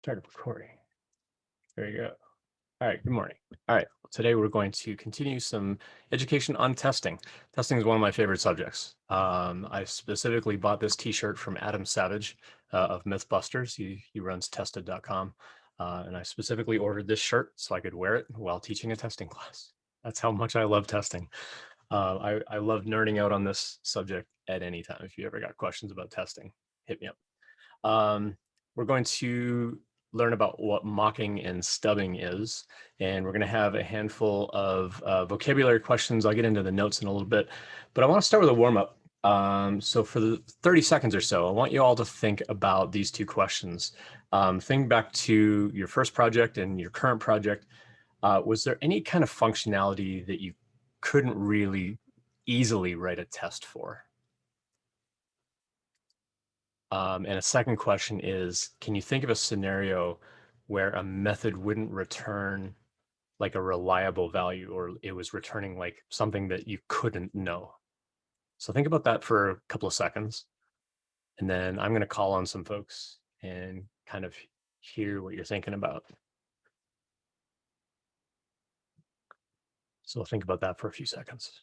Started recording. There you go. All right, good morning. All right, today we're going to continue some education on testing. Testing is one of my favorite subjects. I specifically bought this t-shirt from Adam Savage of Mythbusters. He runs tested.com. And I specifically ordered this shirt so I could wear it while teaching a testing class. That's how much I love testing. I love nerding out on this subject at any time. If you ever got questions about testing, hit me up. We're going to learn about what mocking and stubbing is, and we're going to have a handful of vocabulary questions. I'll get into the notes in a little bit, but I want to start with a warm-up. So for the 30 seconds or so, I want you all to think about these two questions. Think back to your first project and your current project. Was there any kind of functionality that you couldn't really easily write a test for? And a second question is, can you think of a scenario where a method wouldn't return like a reliable value, or it was returning like something that you couldn't know? So think about that for a couple of seconds. And then I'm going to call on some folks and kind of hear what you're thinking about. So think about that for a few seconds.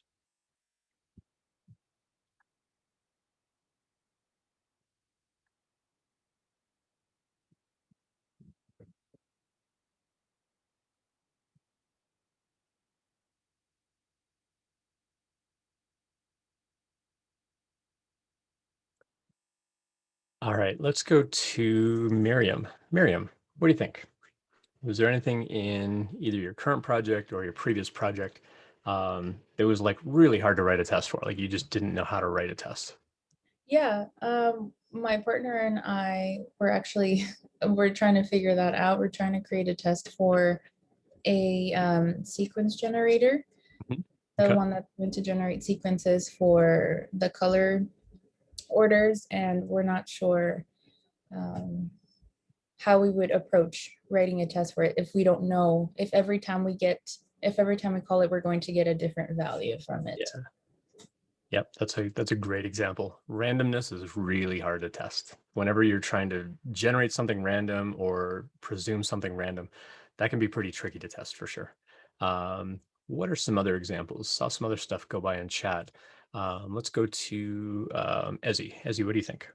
All right, let's go to Miriam. Miriam, what do you think? Was there anything in either your current project or your previous project that was like really hard to write a test for? Like you just didn't know how to write a test? Yeah, my partner and I were actually we're trying to figure that out. We're trying to create a test for a sequence generator, the Okay. one that's going to generate sequences for the color orders, and we're not sure how we would approach writing a test for it if we don't know if every time we call it, we're going to get a different value from it. Yeah. Yep, that's a great example. Randomness is really hard to test. Whenever you're trying to generate something random or presume something random, that can be pretty tricky to test for sure. What are some other examples? Saw some other stuff go by in chat. Let's go to Ezzy. Ezzy, what do you think?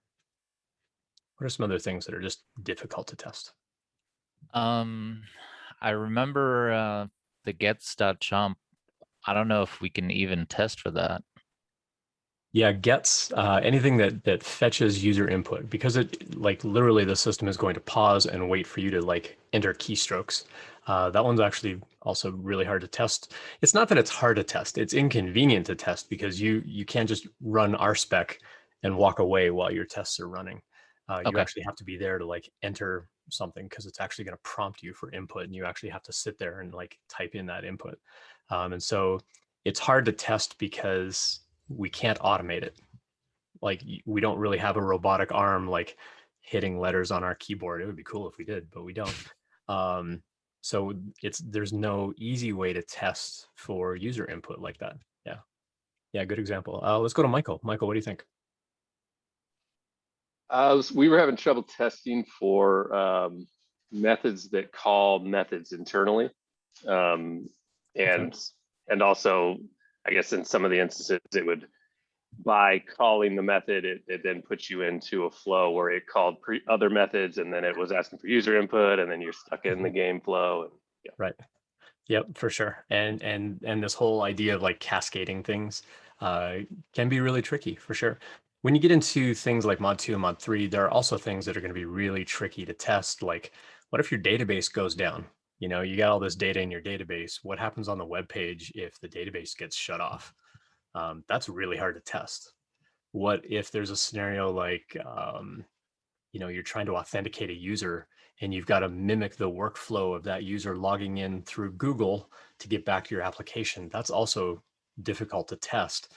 What are some other things that are just difficult to test? I remember the gets.chomp. I don't know if we can even test for that. Yeah, gets anything that fetches user input, because it like literally the system is going to pause and wait for you to like enter keystrokes. That one's actually also really hard to test. It's not that it's hard to test, it's inconvenient to test because you can't just run RSpec and walk away while your tests are running. You Okay. actually have to be there to like enter something because it's actually going to prompt you for input, and you actually have to sit there and like type in that input. And so it's hard to test because we can't automate it. Like we don't really have a robotic arm like hitting letters on our keyboard. It would be cool if we did, but we don't. So there's no easy way to test for user input like that. Yeah, good example. Let's go to Michael. Michael, what do you think? We were having trouble testing for methods that call methods internally, and also, I guess in some of the instances, it would, by calling the method, it then puts you into a flow where it called other methods, and then it was asking for user input, and then you're stuck in the game flow. And, yeah. Right. Yep, for sure. And this whole idea of like cascading things can be really tricky for sure. When you get into things like mod 2 and mod 3, there are also things that are going to be really tricky to test. Like, what if your database goes down? You know, you got all this data in your database. What happens on the web page if the database gets shut off? That's really hard to test. What if there's a scenario like, you know, you're trying to authenticate a user and you've got to mimic the workflow of that user logging in through Google to get back to your application? That's also difficult to test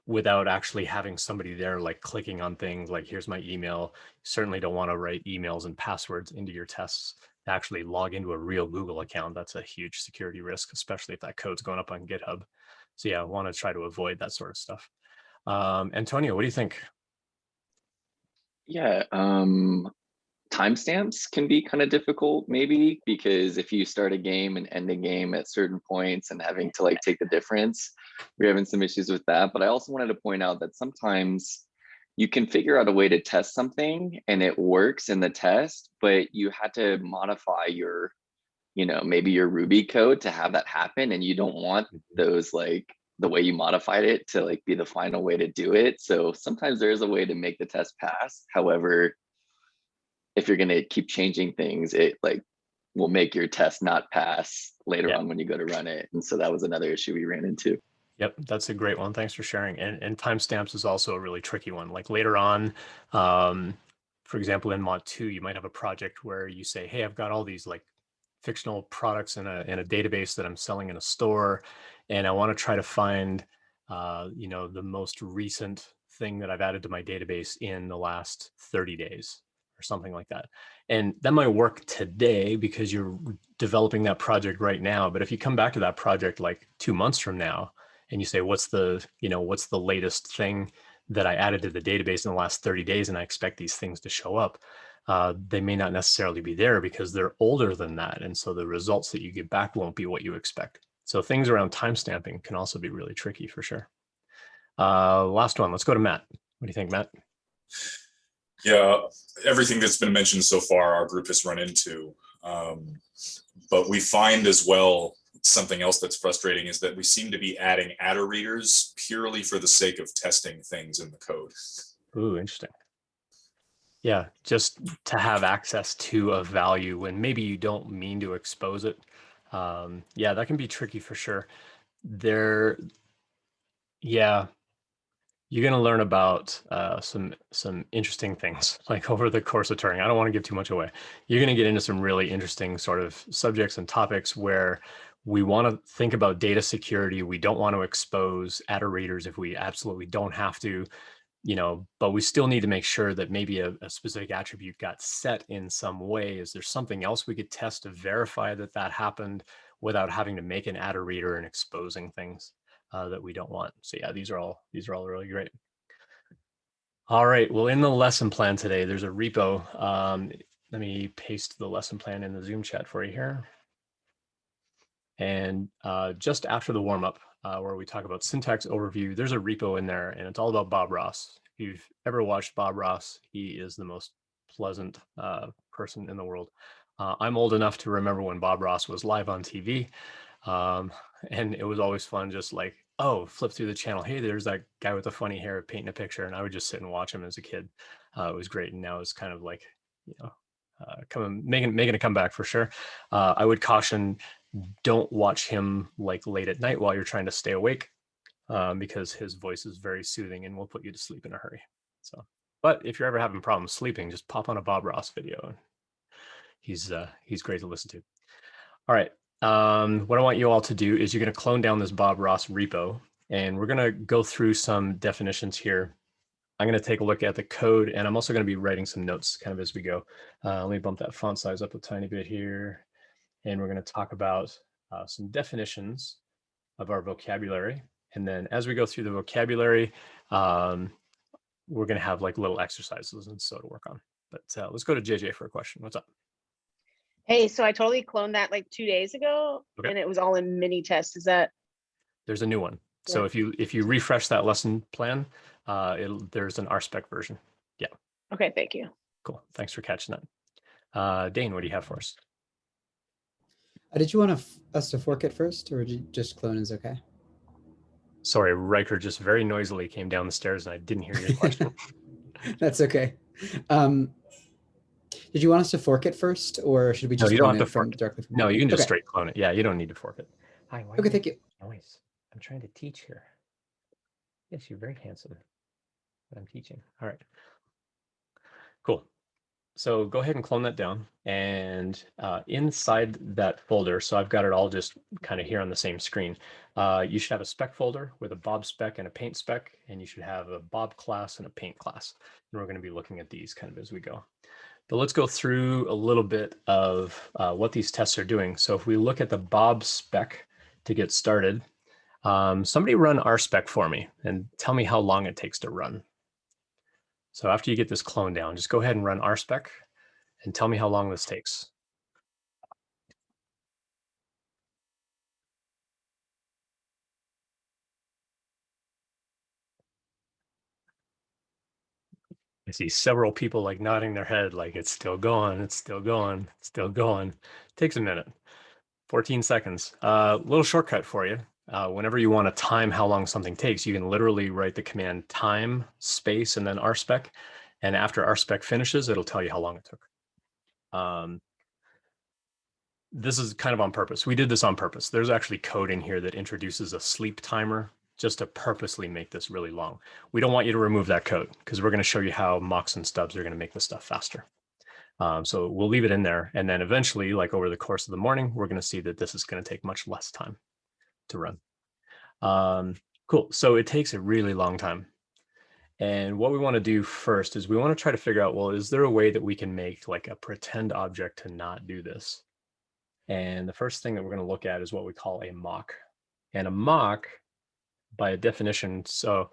without actually having somebody there like clicking on things like, here's my email. You certainly don't want to write emails and passwords into your tests to actually log into a real Google account. That's a huge security risk, especially if that code's going up on GitHub. So yeah, I want to try to avoid that sort of stuff. Antonio, what do you think? Yeah, timestamps can be kind of difficult maybe, because if you start a game and end a game at certain points and having to like take the difference, we're having some issues with that. But I also wanted to point out that sometimes you can figure out a way to test something and it works in the test, but you had to modify your, you know, maybe your Ruby code to have that happen, and you don't want those like the way you modified it to like be the final way to do it. So sometimes there is a way to make the test pass. However, if you're going to keep changing things, it like will make your test not pass later on when you go to run it. And so that was another issue we ran into. Yep, that's a great one. Thanks for sharing. And timestamps is also a really tricky one. Like later on, for example, in Mod 2, you might have a project where you say, hey, I've got all these like fictional products in a database that I'm selling in a store, and I want to try to find, you know, the most recent thing that I've added to my database in the last 30 days or something like that. And that might work today because you're developing that project right now. But if you come back to that project like 2 months from now and you say, what's the latest thing that I added to the database in the last 30 days, and I expect these things to show up, they may not necessarily be there because they're older than that. And so the results that you get back won't be what you expect. So things around timestamping can also be really tricky for sure. Last one, let's go to Matt. What do you think, Matt? Yeah, everything that's been mentioned so far, our group has run into. But we find as well, something else that's frustrating is that we seem to be adding adder readers purely for the sake of testing things in the code. Ooh, interesting. Yeah, just to have access to a value when maybe you don't mean to expose it. Yeah, that can be tricky for sure. Yeah, you're going to learn about some interesting things like over the course of Turing. I don't want to give too much away. You're going to get into some really interesting sort of subjects and topics where we want to think about data security. We don't want to expose adder readers if we absolutely don't have to, you know, but we still need to make sure that maybe a specific attribute got set in some way. Is there something else we could test to verify that that happened without having to make an adder reader and exposing things that we don't want? So yeah, these are all really great. All right, well, in the lesson plan today, there's a repo. Let me paste the lesson plan in the Zoom chat for you here. And just after the warm-up, where we talk about syntax overview, there's a repo in there, and it's all about Bob Ross. If you've ever watched Bob Ross, he is the most pleasant person in the world. I'm old enough to remember when Bob Ross was live on TV, and it was always fun, just like, oh, flip through the channel. Hey, there's that guy with the funny hair painting a picture, and I would just sit and watch him as a kid. It was great, and now it's kind of like, you know, making a comeback for sure. I would caution, don't watch him like late at night while you're trying to stay awake, because his voice is very soothing and will put you to sleep in a hurry. So, but if you're ever having problems sleeping, just pop on a Bob Ross video. He's great to listen to. All right. What I want you all to do is you're going to clone down this Bob Ross repo, and we're going to go through some definitions here. I'm going to take a look at the code, and I'm also going to be writing some notes kind of as we go. Let me bump that font size up a tiny bit here. And we're going to talk about some definitions of our vocabulary. And then as we go through the vocabulary, we're going to have like little exercises and so to work on. But let's go to JJ for a question. What's up? Hey, so I totally cloned that like 2 days ago, and it was all in mini test. Is that? There's a new one. Yeah. So if you refresh that lesson plan, there's an RSpec version. Yeah. Okay, thank you. Cool. Thanks for catching that. Dane, what do you have for us? Did you want us to fork it first, or just clone is okay? Sorry, Riker just very noisily came down the stairs and I didn't hear your question. That's okay. Did you want us to fork it first, or should we just you don't have clone to fork it directly from? No, you can just straight clone it. Yeah, you don't need to fork it. Hi, why okay, thank you. Noise. I'm trying to teach here. Yes, you're very handsome, but I'm teaching. All right. Cool. So go ahead and clone that down, and inside that folder, so I've got it all just kind of here on the same screen. You should have a spec folder with a Bob spec and a paint spec, and you should have a Bob class and a paint class. And we're going to be looking at these kind of as we go. But let's go through a little bit of what these tests are doing. So if we look at the Bob spec to get started, somebody run RSpec for me and tell me how long it takes to run. So after you get this clone down, just go ahead and run RSpec and tell me how long this takes. I see several people like nodding their head like it's still going, it's still going, it's still going. Takes a minute. 14 seconds. Little shortcut for you. Whenever you want to time how long something takes, you can literally write the command time space and then RSpec. And after RSpec finishes, it'll tell you how long it took. This is kind of on purpose. We did this on purpose. There's actually code in here that introduces a sleep timer just to purposely make this really long. We don't want you to remove that code because we're going to show you how mocks and stubs are going to make this stuff faster. So we'll leave it in there. And then eventually, like over the course of the morning, we're going to see that this is going to take much less time to run. Cool. So it takes a really long time. And what we want to do first is we want to try to figure out, well, is there a way that we can make like a pretend object to not do this? And the first thing that we're going to look at is what we call a mock. And a mock, by definition, so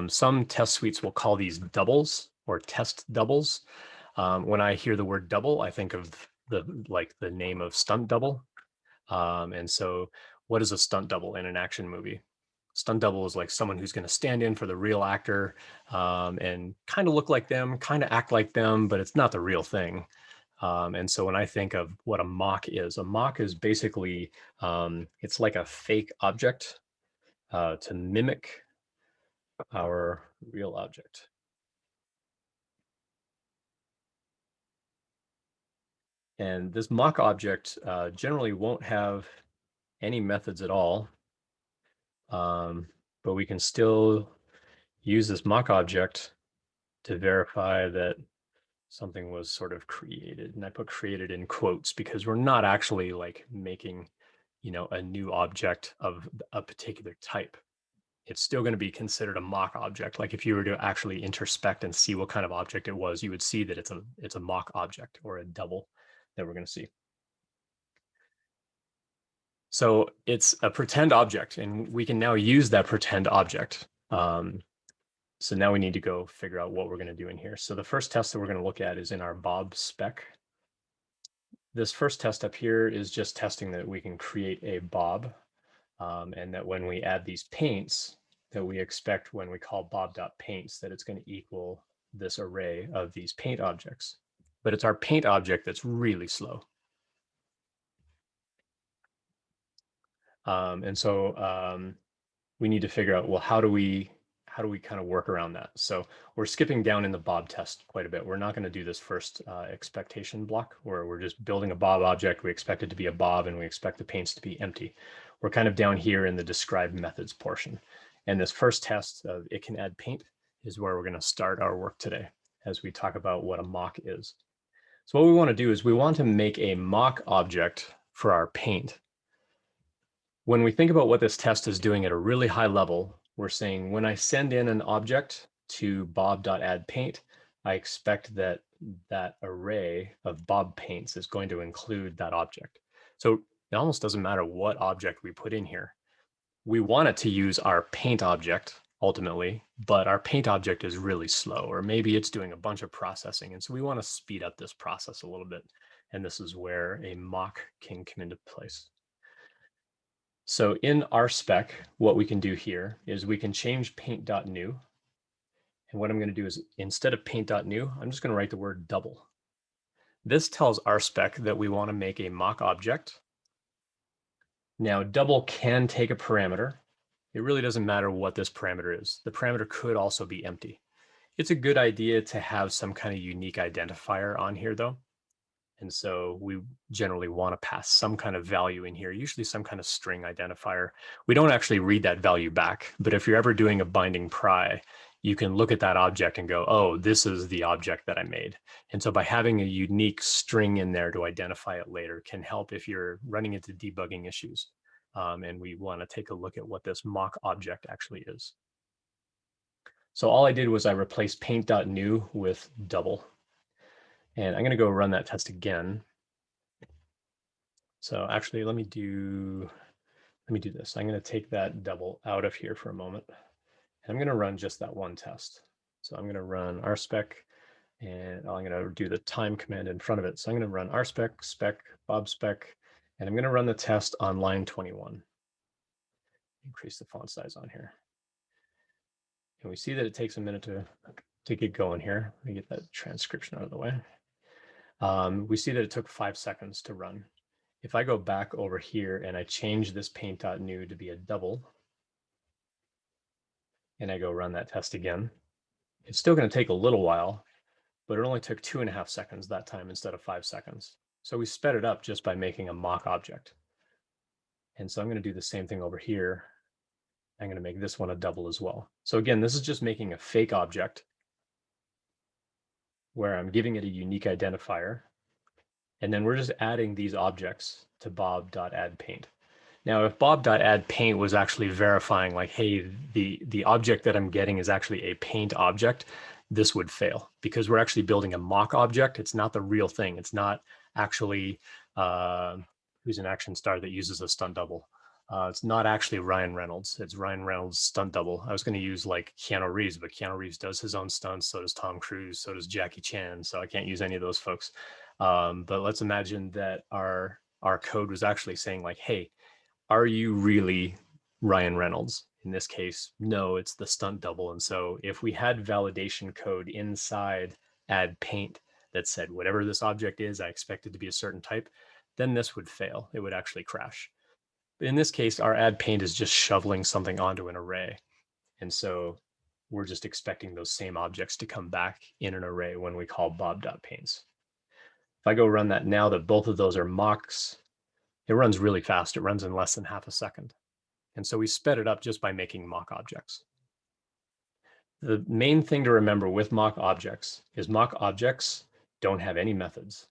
some test suites will call these doubles or test doubles. When I hear the word double, I think of the name of stunt double. And so what is a stunt double in an action movie? Stunt double is like someone who's going to stand in for the real actor and kind of look like them, kind of act like them, but it's not the real thing. And so when I think of what a mock is basically, it's like a fake object to mimic our real object. And this mock object generally won't have any methods at all, but we can still use this mock object to verify that something was sort of created. And I put created in quotes because we're not actually like making, a new object of a particular type. It's still going to be considered a mock object. Like if you were to actually introspect and see what kind of object it was, you would see that it's a mock object or a double that we're going to see. So it's a pretend object, and we can now use that pretend object. So now we need to go figure out what we're going to do in here. So the first test that we're going to look at is in our Bob spec. This first test up here is just testing that we can create a Bob, and that when we add these paints that we expect when we call bob.paints, that it's going to equal this array of these paint objects. But it's our paint object that's really slow. And so we need to figure out, well, how do we kind of work around that? So we're skipping down in the Bob test quite a bit. We're not going to do this first expectation block where we're just building a Bob object. We expect it to be a Bob and we expect the paints to be empty. We're kind of down here in the describe methods portion. And this first test of it can add paint is where we're going to start our work today as we talk about what a mock is. So what we want to do is we want to make a mock object for our paint. When we think about what this test is doing at a really high level, we're saying when I send in an object to bob.addPaint, I expect that that array of Bob paints is going to include that object. So it almost doesn't matter what object we put in here. We want it to use our paint object ultimately, but our paint object is really slow, or maybe it's doing a bunch of processing. And so we want to speed up this process a little bit. And this is where a mock can come into place. So in RSpec, what we can do here is we can change paint.new. And what I'm going to do is instead of paint.new, I'm just going to write the word double. This tells RSpec that we want to make a mock object. Now, double can take a parameter. It really doesn't matter what this parameter is. The parameter could also be empty. It's a good idea to have some kind of unique identifier on here, though. And so we generally want to pass some kind of value in here, usually some kind of string identifier. We don't actually read that value back, but if you're ever doing a binding pry, you can look at that object and go, oh, this is the object that I made. And so by having a unique string in there to identify it later can help if you're running into debugging issues. And we want to take a look at what this mock object actually is. So all I did was I replaced paint.new with double. And I'm going to go run that test again. So actually, let me do this. I'm going to take that double out of here for a moment. And I'm going to run just that one test. So I'm going to run RSpec And I'm going to do the time command in front of it. So I'm going to run RSpec, spec, Bob spec, and I'm going to run the test on line 21. Increase the font size on here. And we see that it takes a minute to get going here. Let me get that transcription out of the way. We see that it took 5 seconds to run. If I go back over here and I change this paint.new to be a double, and I go run that test again, it's still going to take a little while, but it only took 2.5 seconds that time instead of 5 seconds. So we sped it up just by making a mock object. And so I'm going to do the same thing over here. I'm going to make this one a double as well. So again, this is just making a fake object where I'm giving it a unique identifier. And then we're just adding these objects to bob.addPaint. Now, if bob.addPaint was actually verifying like, hey, the object that I'm getting is actually a paint object, this would fail because we're actually building a mock object. It's not the real thing. It's not actually who's an action star that uses a stunt double. It's not actually Ryan Reynolds. It's Ryan Reynolds' stunt double. I was going to use like Keanu Reeves, but Keanu Reeves does his own stunts. So does Tom Cruise. So does Jackie Chan. So I can't use any of those folks. But let's imagine that our code was actually saying like, hey, are you really Ryan Reynolds? In this case, no, it's the stunt double. And so if we had validation code inside add paint that said, whatever this object is, I expect it to be a certain type, then this would fail. It would actually crash. But in this case, our add paint is just shoveling something onto an array. And so we're just expecting those same objects to come back in an array when we call bob.paints. If I go run that now that both of those are mocks, it runs really fast. It runs in less than half a second. And so we sped it up just by making mock objects. The main thing to remember with mock objects is mock objects don't have any methods.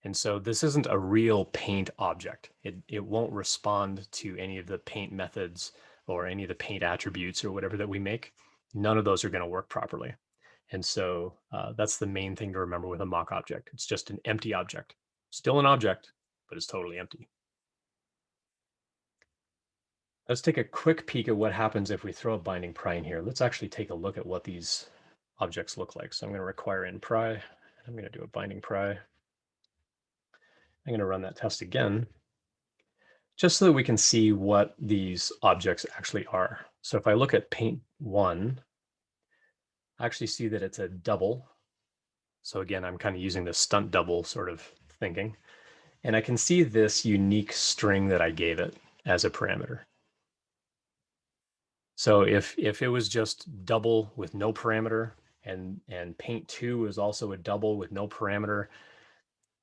And so this isn't a real paint object. It won't respond to any of the paint methods or any of the paint attributes or whatever that we make. None of those are going to work properly. And so that's the main thing to remember with a mock object. It's just an empty object. Still an object, but it's totally empty. Let's take a quick peek at what happens if we throw a binding pry in here. Let's actually take a look at what these objects look like. So I'm going to require in pry. I'm going to do a binding pry. I'm going to run that test again, just so that we can see what these objects actually are. So if I look at paint 1, I actually see that it's a double. So again, I'm kind of using the stunt double sort of thinking. And I can see this unique string that I gave it as a parameter. So if it was just double with no parameter and paint 2 is also a double with no parameter,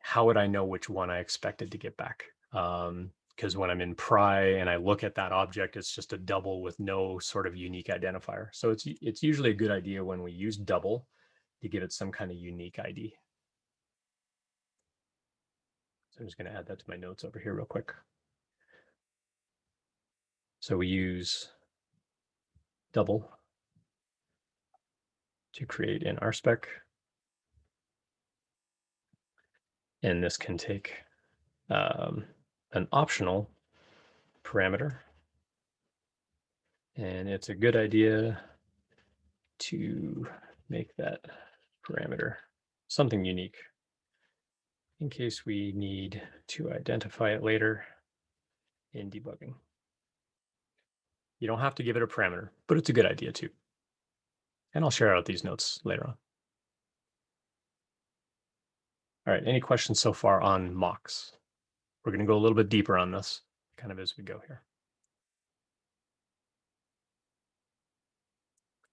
how would I know which one I expected to get back? Because when I'm in pry and I look at that object, it's just a double with no sort of unique identifier. So it's usually a good idea when we use double to give it some kind of unique ID. So I'm just going to add that to my notes over here real quick. So we use double to create an RSpec. And this can take an optional parameter. And it's a good idea to make that parameter something unique in case we need to identify it later in debugging. You don't have to give it a parameter, but it's a good idea too. And I'll share out these notes later on. All right, any questions so far on mocks? We're going to go a little bit deeper on this kind of as we go here.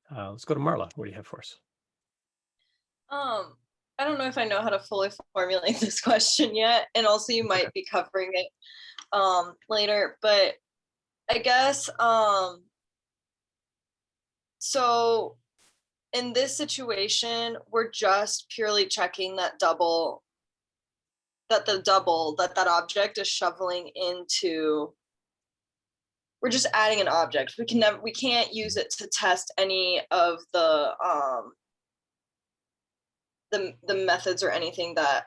Let's go to Marla. What do you have for us? I don't know if I know how to fully formulate this question yet, and also you might be covering it later, but I guess so in this situation, we're just purely checking that that object is shoveling into. We're just adding an object. We can't use it to test any of the methods or anything that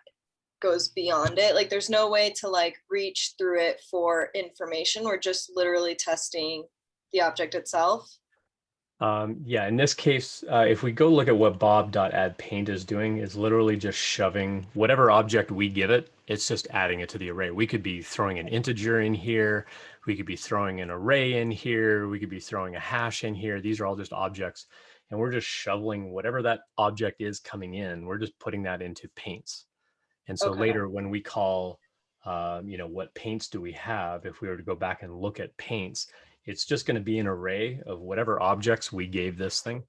goes beyond it. Like there's no way to like reach through it for information. We're just literally testing the object itself. Yeah, in this case, if we go look at what bob.addPaint is doing, it's literally just shoving whatever object we give it, it's just adding it to the array. We could be throwing an integer in here. We could be throwing an array in here. We could be throwing a hash in here. These are all just objects. And we're just shoveling whatever that object is coming in. We're just putting that into paints. And so Okay. later when we call, what paints do we have? If we were to go back and look at paints, it's just going to be an array of whatever objects we gave this thing.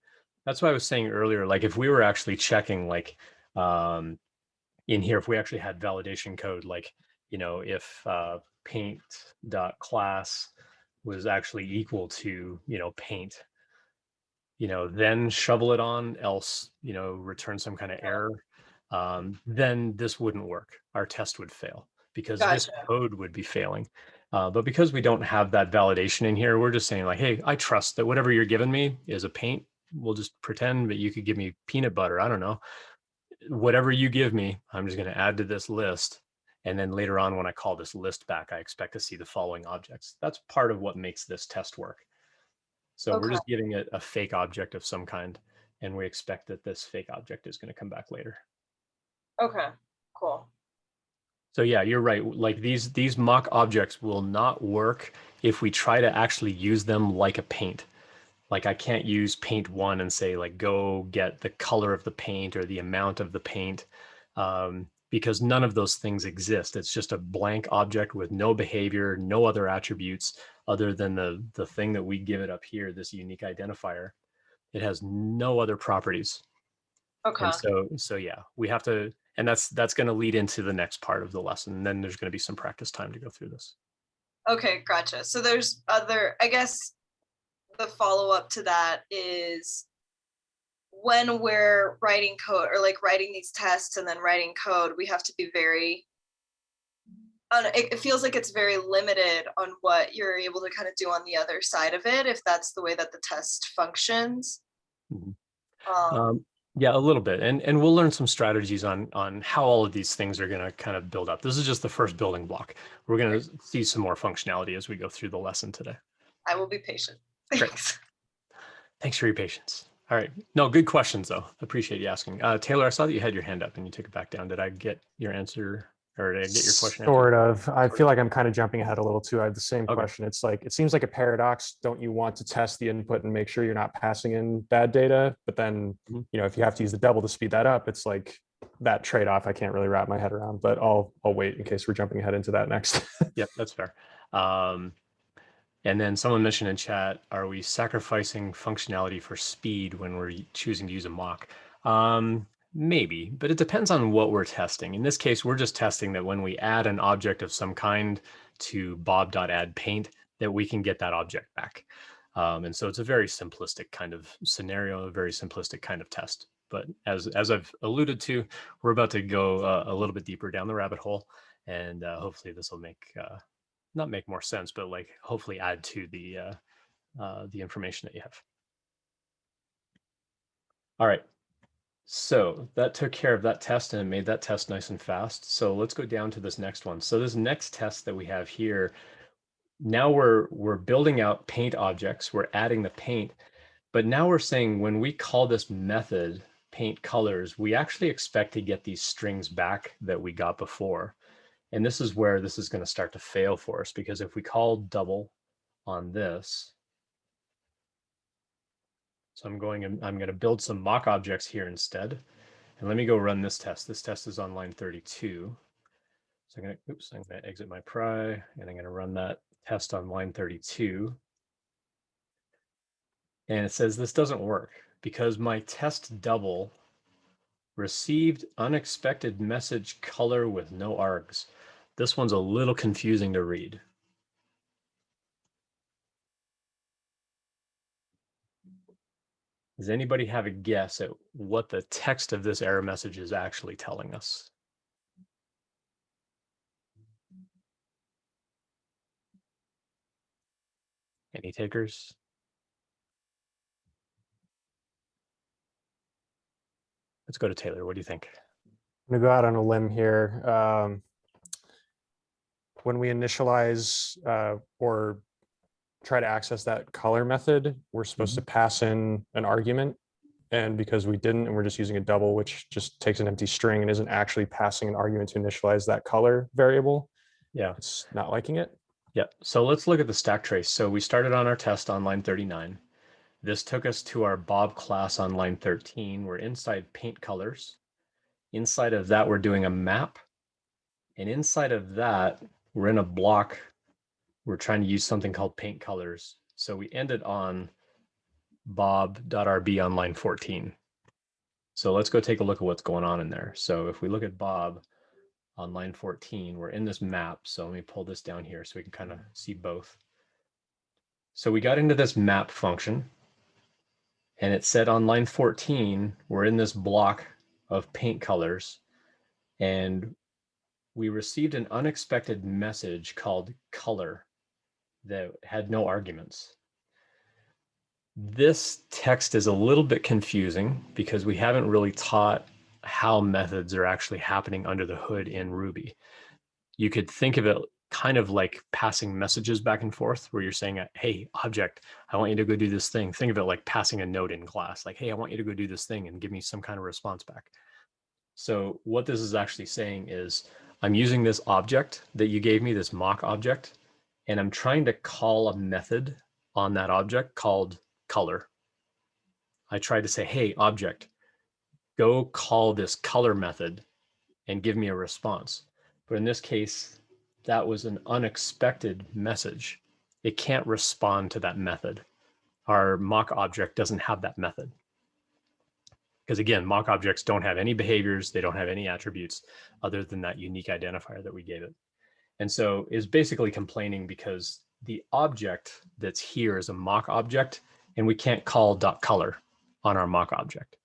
That's why I was saying earlier, like if we were actually checking like in here, if we actually had validation code, like, if paint.class was actually equal to, paint, then shovel it on, else, return some kind of error, then this wouldn't work. Our test would fail because this Gotcha. code would be failing. But because we don't have that validation in here, we're just saying like, hey, I trust that whatever you're giving me is a paint. We'll just pretend that you could give me peanut butter. I don't know. Whatever you give me, I'm just going to add to this list. And then later on, when I call this list back, I expect to see the following objects. That's part of what makes this test work. So we're Okay. just giving it a fake object of some kind, and we expect that this fake object is going to come back later. Okay, cool. So yeah, you're right. Like these mock objects will not work if we try to actually use them like a paint. Like I can't use paint one and say like, go get the color of the paint or the amount of the paint, because none of those things exist. It's just a blank object with no behavior, no other attributes other than the thing that we give it up here, this unique identifier. It has no other properties. Okay. And so yeah, we have to, and that's going to lead into the next part of the lesson. And then there's going to be some practice time to go through this. Okay, gotcha. So there's other, I guess the follow-up to that is when we're writing code or like writing these tests and then writing code, we have to be very, it feels like it's very limited on what you're able to kind of do on the other side of it, if that's the way that the test functions. Mm-hmm. Yeah, a little bit. And we'll learn some strategies on how all of these things are going to kind of build up. This is just the first building block. We're going to see some more functionality as we go through the lesson today. I will be patient. Great. Thanks for your patience. All right. No, good questions, though. Appreciate you asking. Taylor, I saw that you had your hand up and you took it back down. Did I get your answer? Or did I get your question? Sort of. I feel like I'm kind of jumping ahead a little too. I have the same Okay. question. It's like, it seems like a paradox. Don't you want to test the input and make sure you're not passing in bad data? But then, if you have to use the double to speed that up, it's like that trade-off I can't really wrap my head around, but I'll wait in case we're jumping ahead into that next. Yep, that's fair. And then someone mentioned in chat, are we sacrificing functionality for speed when we're choosing to use a mock? Maybe, but it depends on what we're testing. In this case, we're just testing that when we add an object of some kind to bob.addPaint, that we can get that object back. And so it's a very simplistic kind of scenario, a very simplistic kind of test. But as I've alluded to, we're about to go a little bit deeper down the rabbit hole, and hopefully this will make not make more sense, but like hopefully add to the information that you have. All right. So that took care of that test and it made that test nice and fast. So let's go down to this next one. So this next test that we have here, now we're building out paint objects. We're adding the paint, but now we're saying when we call this method paint colors, we actually expect to get these strings back that we got before. And this is where this is going to start to fail for us, because if we call double on this, so I'm going to build some mock objects here instead. And let me go run this test. This test is on line 32. So I'm going to exit my pry and I'm going to run that test on line 32. And it says this doesn't work because my test double received unexpected message color with no args. This one's a little confusing to read. Does anybody have a guess at what the text of this error message is actually telling us? Any takers? Let's go to Taylor. What do you think? I'm gonna go out on a limb here. When we initialize or try to access that color method, we're supposed to pass in an argument. And because we didn't, and we're just using a double, which just takes an empty string and isn't actually passing an argument to initialize that color variable, Yeah. it's not liking it. Yeah. So let's look at the stack trace. So we started on our test on line 39. This took us to our Bob class on line 13. We're inside paint colors. Inside of that, we're doing a map. And inside of that, we're in a block. We're trying to use something called paint colors. So we ended on bob.rb on line 14. So let's go take a look at what's going on in there. So if we look at Bob on line 14, we're in this map. So let me pull this down here so we can kind of see both. So we got into this map function, and it said on line 14, we're in this block of paint colors, and we received an unexpected message called color that had no arguments. This text is a little bit confusing because we haven't really taught how methods are actually happening under the hood in Ruby. You could think of it kind of like passing messages back and forth where you're saying, hey, object, I want you to go do this thing. Think of it like passing a note in class, like, hey, I want you to go do this thing and give me some kind of response back. So what this is actually saying is I'm using this object that you gave me, this mock object, and I'm trying to call a method on that object called color. I tried to say, hey, object, go call this color method and give me a response. But in this case, that was an unexpected message. It can't respond to that method. Our mock object doesn't have that method. Because again, mock objects don't have any behaviors. They don't have any attributes other than that unique identifier that we gave it. And so is basically complaining because the object that's here is a mock object, and we can't call .color on our mock object.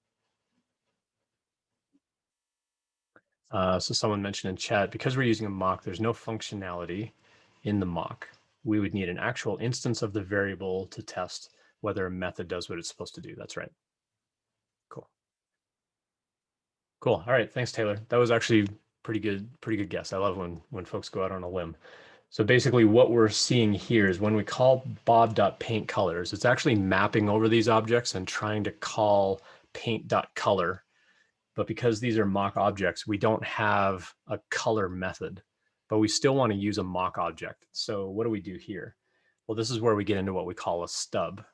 So someone mentioned in chat, because we're using a mock, there's no functionality in the mock. We would need an actual instance of the variable to test whether a method does what it's supposed to do. That's right. Cool. Cool. All right. Thanks, Taylor. That was actually pretty good guess. I love when folks go out on a limb. So basically what we're seeing here is when we call bob.paintColors, it's actually mapping over these objects and trying to call paint.color. But because these are mock objects, we don't have a color method, but we still want to use a mock object. So what do we do here? Well, this is where we get into what we call a stub.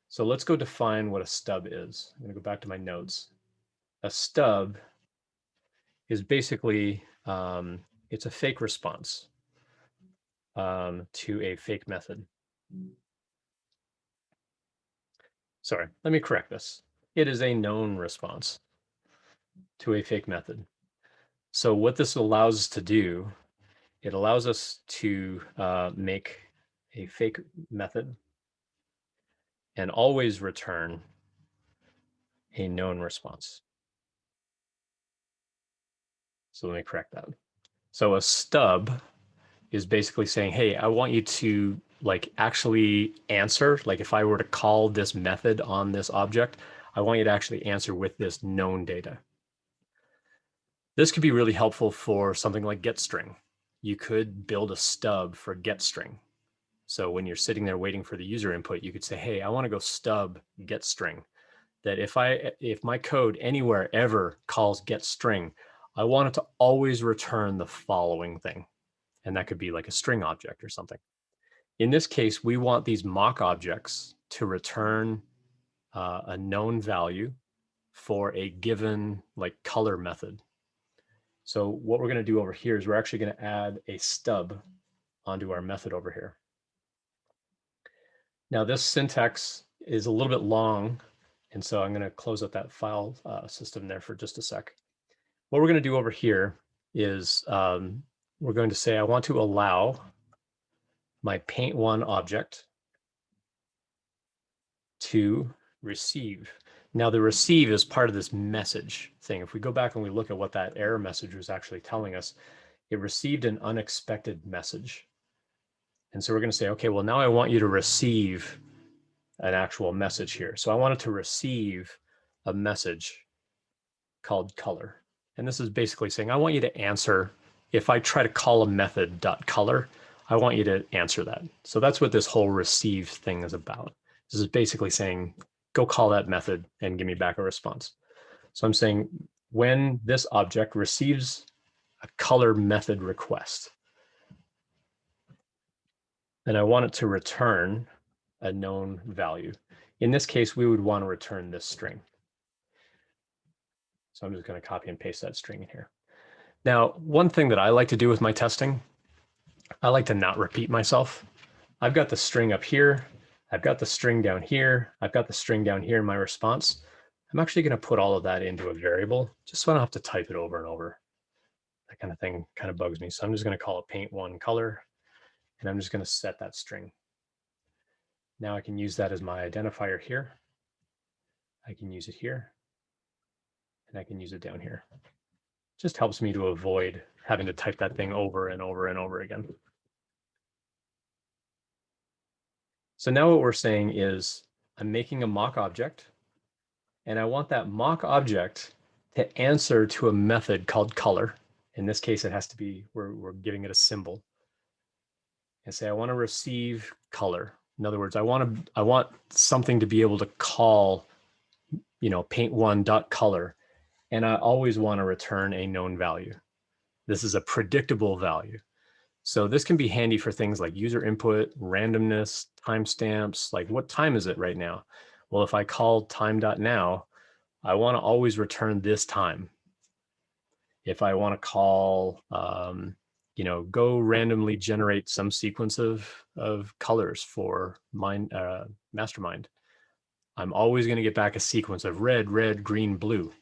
So let's go define what a stub is. I'm going to go back to my notes. A stub is basically, it's a fake response to a fake method. Sorry, let me correct this. It is a known response to a fake method. So what this allows us to do, it allows us to make a fake method and always return a known response. So let me correct that. So a stub is basically saying, hey, I want you to like actually answer, like if I were to call this method on this object, I want you to actually answer with this known data. This could be really helpful for something like getString. You could build a stub for getString. So when you're sitting there waiting for the user input, you could say, hey, I want to go stub getString. That if my code anywhere ever calls getString, I want it to always return the following thing. And that could be like a string object or something. In this case, we want these mock objects to return a known value for a given like color method. So what we're going to do over here is we're actually going to add a stub onto our method over here. Now this syntax is a little bit long, and so I'm going to close up that file system there for just a sec. What we're going to do over here is we're going to say I want to allow my paint1 object to receive. Now the receive is part of this message thing. If we go back and we look at what that error message was actually telling us, it received an unexpected message. And so we're going to say, okay, well, now I want you to receive an actual message here. So I want it to receive a message called color. And this is basically saying, I want you to answer, if I try to call a method .color, I want you to answer that. So that's what this whole receive thing is about. This is basically saying, go call that method and give me back a response. So I'm saying when this object receives a color method request, then I want it to return a known value. In this case, we would want to return this string. So I'm just going to copy and paste that string in here. Now, one thing that I like to do with my testing, I like to not repeat myself. I've got the string up here. I've got the string down here. I've got the string down here in my response. I'm actually going to put all of that into a variable just so I don't have to type it over and over. That kind of thing kind of bugs me. So I'm just going to call it paint1 color, and I'm just going to set that string. Now I can use that as my identifier here. I can use it here, and I can use it down here. Just helps me to avoid having to type that thing over and over and over again. So now what we're saying is I'm making a mock object, and I want that mock object to answer to a method called color. In this case, it has to be, we're giving it a symbol. And say, I want to receive color. In other words, I want something to be able to call, paint1.color, and I always want to return a known value. This is a predictable value. So this can be handy for things like user input, randomness, timestamps, like what time is it right now? Well, if I call time.now, I want to always return this time. If I want to call, go randomly generate some sequence of colors for mastermind, I'm always going to get back a sequence of red, red, green, blue,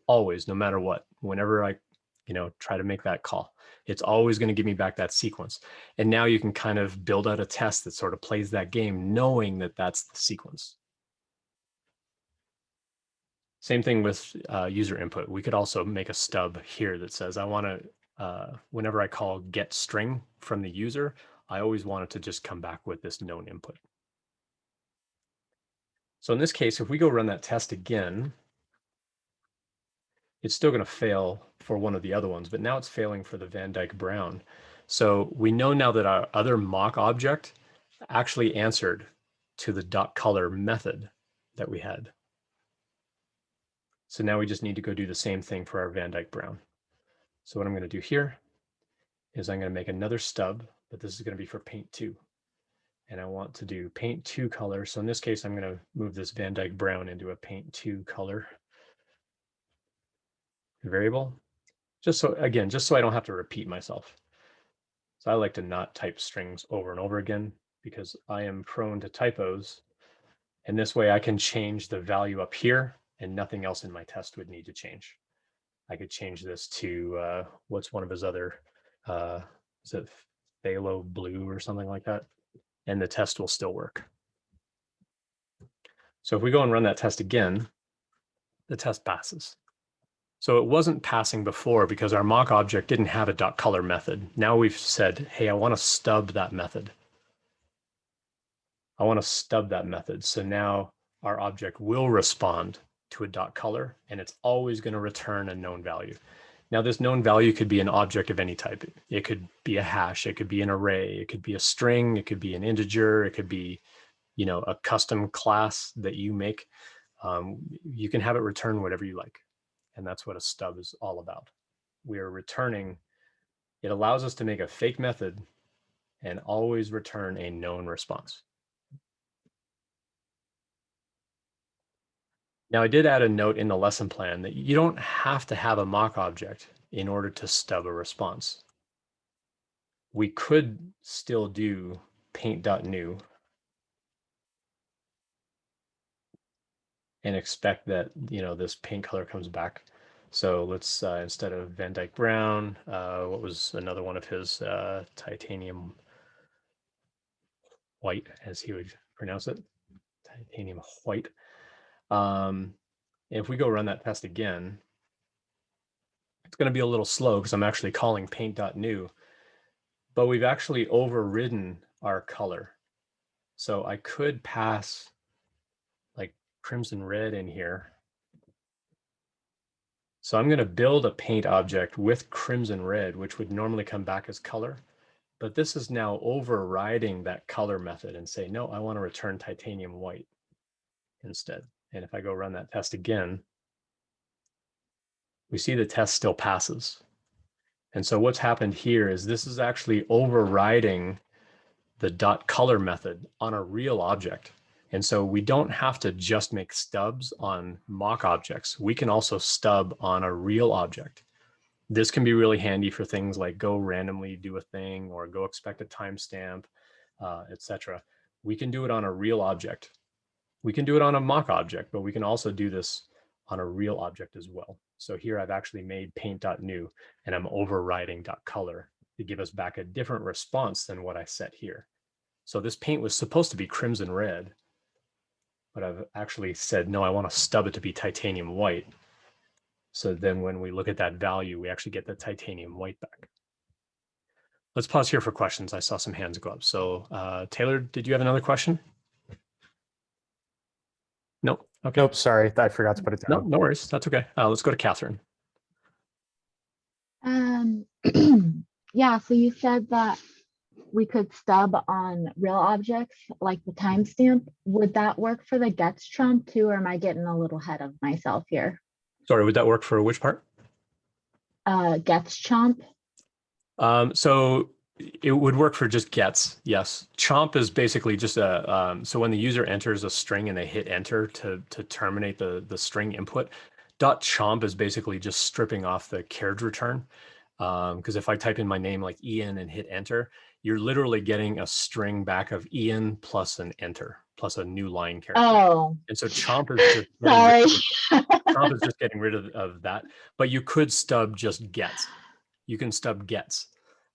always, no matter what. Whenever I, try to make that call, it's always going to give me back that sequence. And now you can kind of build out a test that sort of plays that game, knowing that that's the sequence. Same thing with user input. We could also make a stub here that says, I want to, whenever I call get string from the user, I always want it to just come back with this known input. So in this case, if we go run that test again, it's still going to fail for one of the other ones, but now it's failing for the Van Dyke Brown. So we know now that our other mock object actually answered to the .color method that we had. So now we just need to go do the same thing for our Van Dyke Brown. So what I'm going to do here is I'm going to make another stub, but this is going to be for paint2. And I want to do paint2 color. So in this case, I'm going to move this Van Dyke Brown into a paint2 color variable, just so I don't have to repeat myself. So I like to not type strings over and over again because I am prone to typos. And this way I can change the value up here and nothing else in my test would need to change. I could change this to what's one of his other, is it phthalo blue or something like that? And the test will still work. So if we go and run that test again, the test passes. So it wasn't passing before because our mock object didn't have a .color method. Now we've said, hey, I want to stub that method. I want to stub that method. So now our object will respond to a .color, and it's always going to return a known value. Now this known value could be an object of any type. It could be a hash, it could be an array, it could be a string, it could be an integer, it could be, a custom class that you make. You can have it return whatever you like. And that's what a stub is all about. We are returning, it allows us to make a fake method and always return a known response. Now I did add a note in the lesson plan that you don't have to have a mock object in order to stub a response. We could still do paint.new and expect that, this paint color comes back. So let's, instead of Van Dyke Brown, what was another one of his, titanium white, as he would pronounce it, titanium white. If we go run that test again, it's going to be a little slow because I'm actually calling paint.new, but we've actually overridden our color. So I could pass like crimson red in here. So I'm going to build a paint object with crimson red, which would normally come back as color. but this is now overriding that color method and say, no, I want to return titanium white instead. And if I go run that test again, we see the test still passes. And so what's happened here is this is actually overriding the dot color method on a real object. And so we don't have to just make stubs on mock objects. We can also stub on a real object. This can be really handy for things like go randomly do a thing or go expect a timestamp, etc. We can do it on a real object. We can do it on a mock object, but we can also do this on a real object as well. So here I've actually made paint.new and I'm overriding .color to give us back a different response than what I set here. So this paint was supposed to be crimson red, but I've actually said, no, I want to stub it to be titanium white. So then when we look at that value, we actually get the titanium white back. Let's pause here for questions. I saw some hands go up. So Taylor, did you have another question? No. Okay. Nope, sorry, I forgot to put it No, down. no worries. That's okay. Let's go to Catherine. Yeah, so you said that we could stub on real objects like the timestamp. Would that work for the gets trump too, or am I getting a little ahead of myself here? Sorry, would that work for which part? Gets chomp. So it would work for just gets, yes. Chomp is basically just a, so when the user enters a string and they hit enter to terminate the string input, .chomp is basically just stripping off the carriage return. Because if I type in my name like Ian and hit enter, you're literally getting a string back of Ian plus an enter, plus a new line character. Oh. And so chomp is just Sorry. chomp is just getting rid of that. But you could stub just gets. You can stub gets.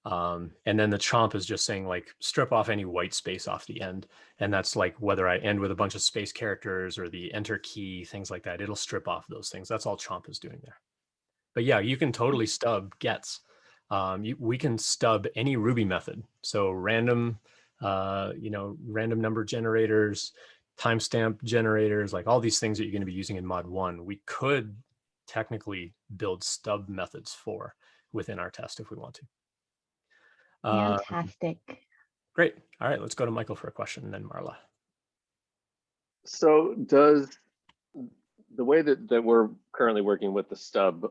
And then the chomp is just saying like strip off any white space off the end. And that's like whether I end with a bunch of space characters or the enter key, things like that. It'll strip off those things. That's all chomp is doing there. But yeah, you can totally stub gets. We can stub any Ruby method. So random, random number generators, timestamp generators, like all these things that you're going to be using in mod 1, we could technically build stub methods for within our test if we want to. Fantastic. Great. All right, let's go to Michael for a question and then Marla. So does the way that we're currently working with the stub,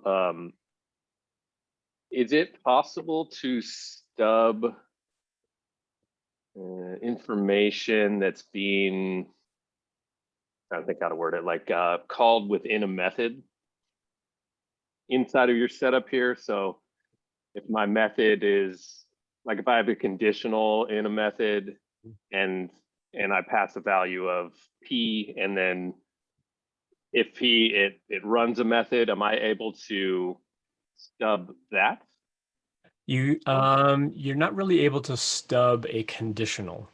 is it possible to stub information that's being, I don't think how to word it, like called within a method inside of your setup here? So if my method is, like if I have a conditional in a method and I pass a value of P, and then if P, it runs a method, am I able to stub that? You're not really able to stub a conditional,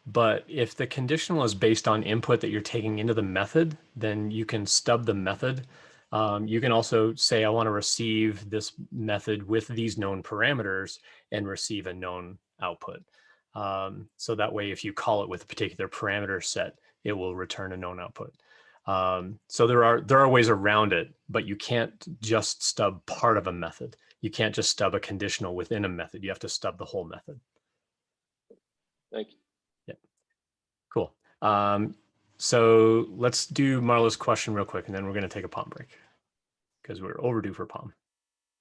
but if the conditional is based on input that you're taking into the method, then you can stub the method. You can also say, I want to receive this method with these known parameters and receive a known output. So that way, if you call it with a particular parameter set, it will return a known output. So there are ways around it, but you can't just stub part of a method. You can't just stub a conditional within a method. You have to stub the whole method. Thank you. Yeah, cool. So let's do Marla's question real quick, and then we're going to take a POM break because we're overdue for POM.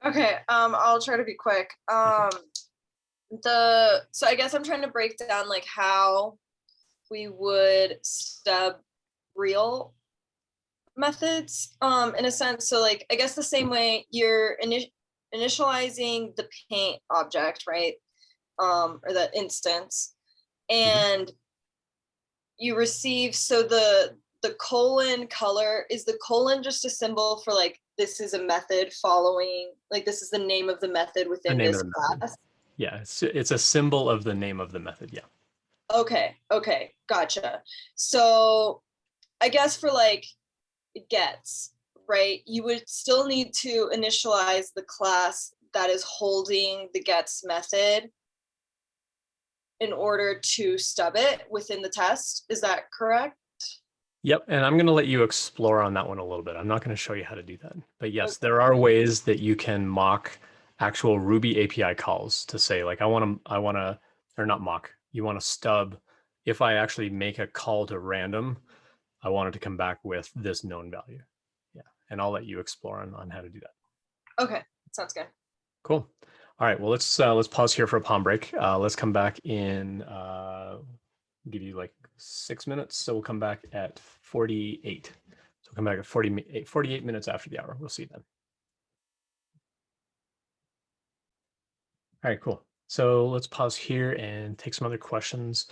Okay, I'll try to be quick. So I guess I'm trying to break down like how we would stub real methods in a sense. So like I guess the same way you're initializing the paint object, right? Or the instance, and you receive, so the colon color, is the colon just a symbol for like this is a method following, like this is the name of the method within this class? Yeah, it's a symbol of the name of the method. Yeah. Okay, gotcha. So I guess for like gets, right, you would still need to initialize the class that is holding the gets method in order to stub it within the test. Is that correct? Yep, and I'm going to let you explore on that one a little bit. I'm not going to show you how to do that. But yes, there are ways that you can mock actual Ruby API calls to say like, or not mock, you want to stub. If I actually make a call to random, I want it to come back with this known value. Yeah, and I'll let you explore on how to do that. Okay, sounds good. Cool. All right, well, let's pause here for a palm break. Let's come back in, give you like 6 minutes. So we'll come back at 48. So we'll come back at 48 minutes after the hour. We'll see you then. All right, cool. So let's pause here and take some other questions.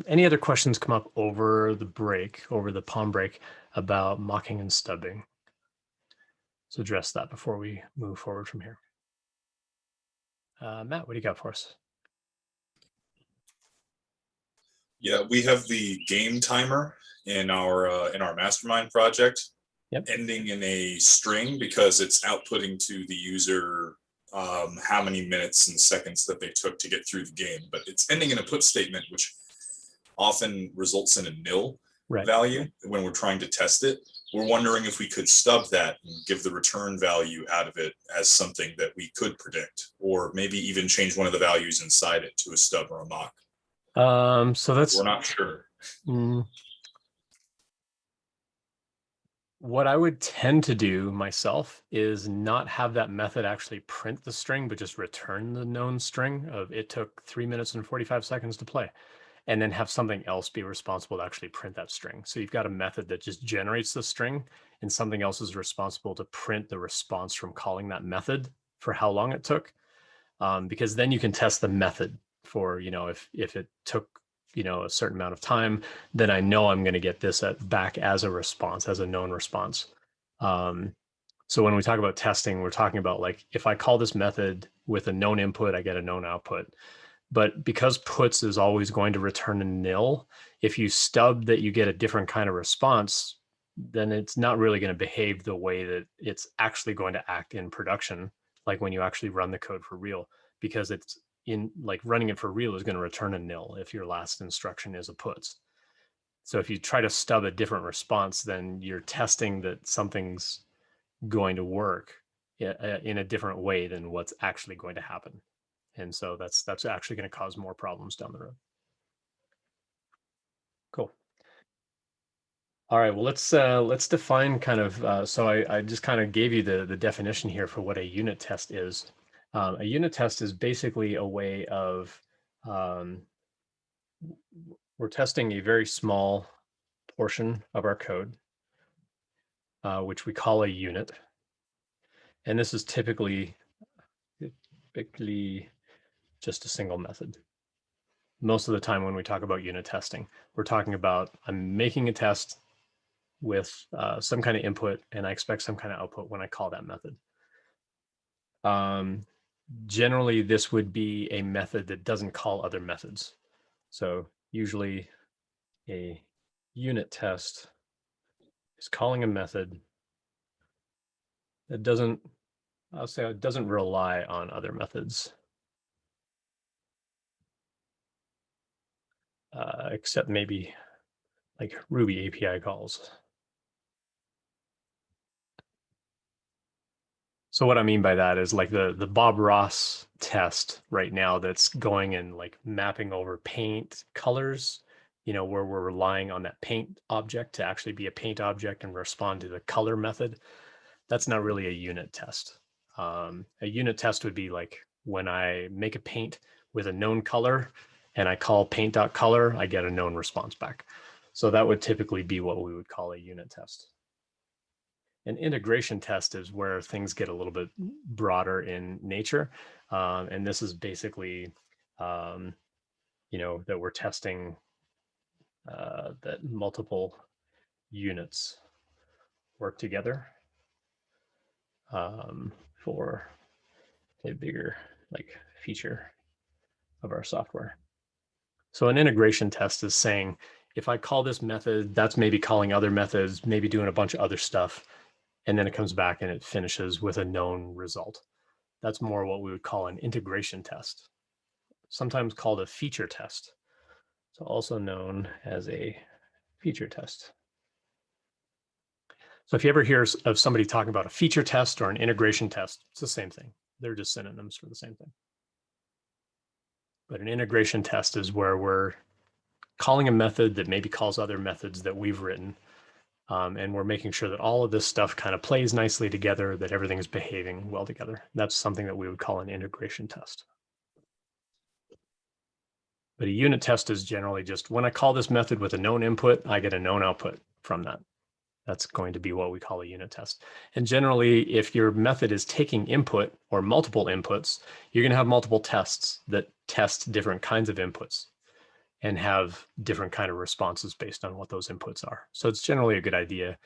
Any other questions come up over the break, over the palm break, about mocking and stubbing? So address that before we move forward from here. Matt, what do you got for us? Yeah, we have the game timer in our mastermind project, ending in a string because it's outputting to the user how many minutes and seconds that they took to get through the game. But it's ending in a put statement, which often results in a nil value when we're trying to test it. We're wondering if we could stub that and give the return value out of it as something that we could predict, or maybe even change one of the values inside it to a stub or a mock. So that's, we're not sure. What I would tend to do myself is not have that method actually print the string, but just return the known string of it took 3 minutes and 45 seconds to play, and then have something else be responsible to actually print that string. So you've got a method that just generates the string, and something else is responsible to print the response from calling that method for how long it took. Because then you can test the method for, if it took, a certain amount of time, then I know I'm going to get this back as a response, as a known response. So when we talk about testing, we're talking about like, if I call this method with a known input, I get a known output. But because puts is always going to return a nil, if you stub that you get a different kind of response, then it's not really going to behave the way that it's actually going to act in production, like when you actually run the code for real, because it's in like running it for real is going to return a nil if your last instruction is a puts. So if you try to stub a different response, then you're testing that something's going to work in a different way than what's actually going to happen. And so that's actually going to cause more problems down the road. Cool. All right, well, let's define kind of, so I just kind of gave you the definition here for what a unit test is. A unit test is basically a way of, we're testing a very small portion of our code, which we call a unit. And this is typically just a single method. Most of the time when we talk about unit testing, we're talking about I'm making a test with some kind of input and I expect some kind of output when I call that method. Generally, this would be a method that doesn't call other methods. So usually a unit test is calling a method that doesn't, I'll say it doesn't rely on other methods. Except maybe like Ruby API calls. So what I mean by that is like the Bob Ross test right now that's going and like mapping over paint colors, where we're relying on that paint object to actually be a paint object and respond to the color method. That's not really a unit test. A unit test would be like when I make a paint with a known color and I call paint.color, I get a known response back. So that would typically be what we would call a unit test. An integration test is where things get a little bit broader in nature. And this is basically, that we're testing that multiple units work together for a bigger feature of our software. So an integration test is saying, if I call this method, that's maybe calling other methods, maybe doing a bunch of other stuff, and then it comes back and it finishes with a known result. That's more what we would call an integration test, sometimes called a feature test. So also known as a feature test. So if you ever hear of somebody talking about a feature test or an integration test, it's the same thing. They're just synonyms for the same thing. But an integration test is where we're calling a method that maybe calls other methods that we've written. And we're making sure that all of this stuff kind of plays nicely together, that everything is behaving well together. That's something that we would call an integration test. But a unit test is generally just when I call this method with a known input, I get a known output from that. That's going to be what we call a unit test. And generally, if your method is taking input or multiple inputs, you're going to have multiple tests that test different kinds of inputs and have different kind of responses based on what those inputs are. So it's generally a good idea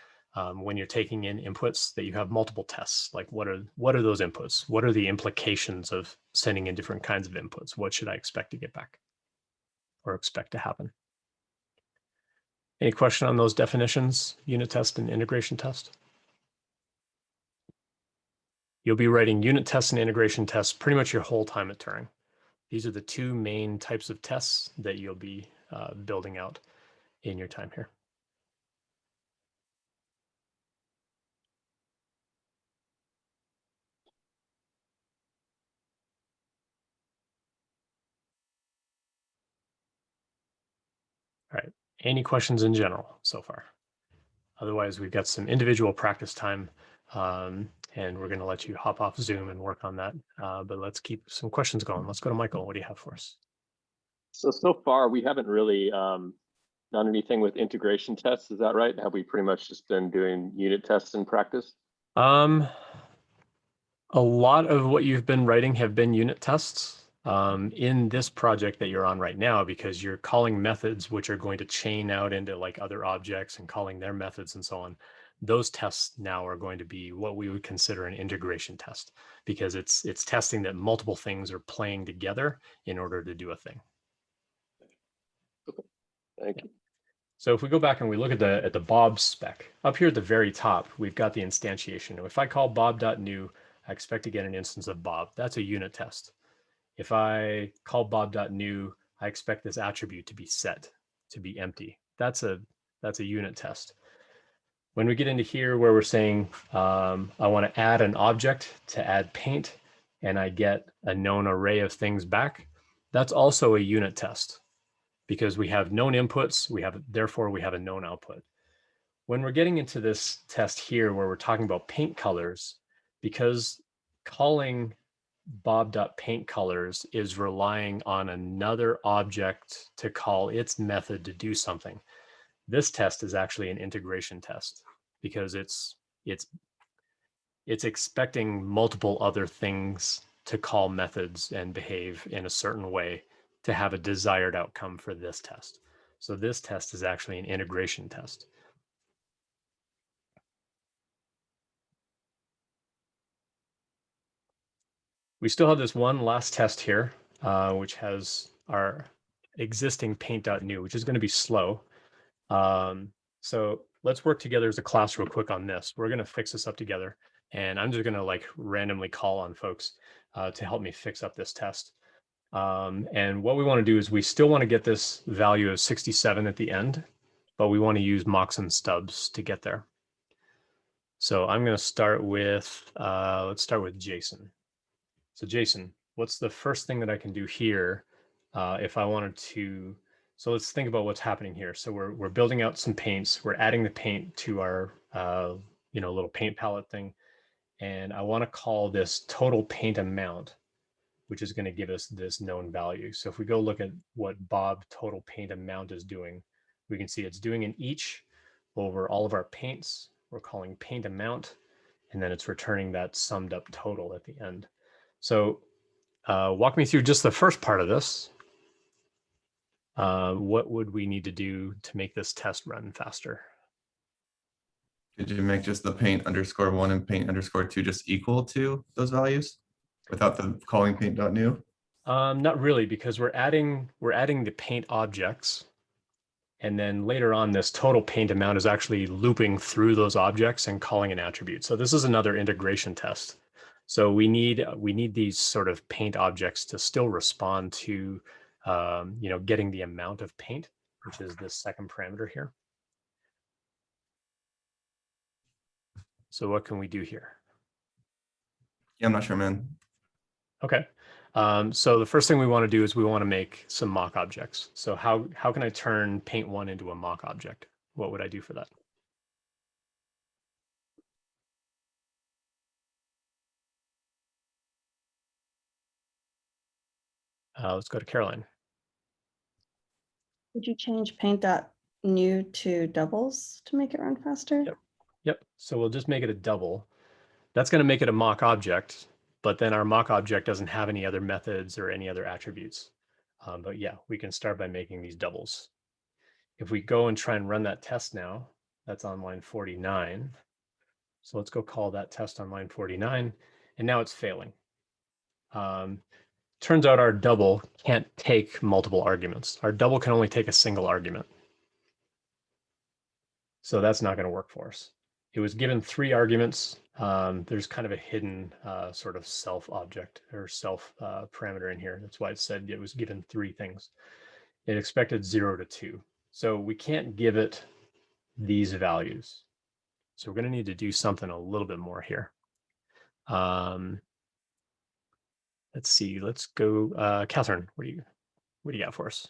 when you're taking in inputs that you have multiple tests. Like what are those inputs? What are the implications of sending in different kinds of inputs? What should I expect to get back or expect to happen? Any question on those definitions, unit test and integration test? You'll be writing unit tests and integration tests pretty much your whole time at Turing. These are the two main types of tests that you'll be building out in your time here. All right, any questions in general so far? Otherwise, we've got some individual practice time and we're gonna let you hop off Zoom and work on that. But let's keep some questions going. Let's go to Michael. What do you have for us? So far, we haven't really done anything with integration tests. Is that right? Have we pretty much just been doing unit tests in practice? A lot of what you've been writing have been unit tests in this project that you're on right now, because you're calling methods which are going to chain out into like other objects and calling their methods and so on. Those tests now are going to be what we would consider an integration test, because it's testing that multiple things are playing together in order to do a thing. Okay. Thank you. So if we go back and we look at the Bob spec, up here at the very top, we've got the instantiation. If I call bob.new, I expect to get an instance of Bob. That's a unit test. If I call bob.new, I expect this attribute to be set, to be empty. That's a unit test. When we get into here where we're saying I want to add an object to add paint, and I get a known array of things back, that's also a unit test, because we have known inputs, therefore we have a known output. When we're getting into this test here where we're talking about paint colors, because calling bob.paintColors is relying on another object to call its method to do something, this test is actually an integration test, because it's expecting multiple other things to call methods and behave in a certain way to have a desired outcome for this test. So this test is actually an integration test. We still have this one last test here, which has our existing paint.new, which is going to be slow. So let's work together as a class real quick on this. We're going to fix this up together, and I'm just going to like randomly call on folks to help me fix up this test. And what we want to do is we still want to get this value of 67 at the end, but we want to use mocks and stubs to get there. So I'm going to start with, let's start with Jason. So Jason, what's the first thing that I can do here if I wanted to? So let's think about what's happening here. So we're building out some paints. We're adding the paint to our little paint palette thing, and I want to call this total paint amount, which is going to give us this known value. So if we go look at what Bob total paint amount is doing, we can see it's doing an each over all of our paints. We're calling paint amount, and then it's returning that summed up total at the end. So walk me through just the first part of this. What would we need to do to make this test run faster? Did you make just the paint _1 and paint _2 just equal to those values without the calling paint.new? Not really, because we're adding the paint objects, and then later on this total paint amount is actually looping through those objects and calling an attribute. So this is another integration test. So we need these sort of paint objects to still respond to getting the amount of paint, which is this second parameter here. So what can we do here? Yeah, I'm not sure, man. Okay. So the first thing we want to do is we want to make some mock objects. So how can I turn paint one into a mock object? What would I do for that? Let's go to Caroline. Would you change paint.new to doubles to make it run faster? Yep. So we'll just make it a double. That's going to make it a mock object, but then our mock object doesn't have any other methods or any other attributes. But yeah, we can start by making these doubles. If we go and try and run that test now, that's on line 49. So let's go call that test on line 49, and now it's failing. Turns out our double can't take multiple arguments. Our double can only take a single argument. So that's not going to work for us. It was given 3 arguments. There's kind of a hidden sort of self object or self parameter in here. That's why it said it was given 3 things. It expected 0 to 2. So we can't give it these values. So we're going to need to do something a little bit more here. Let's see. Let's go. Catherine, what do you got for us?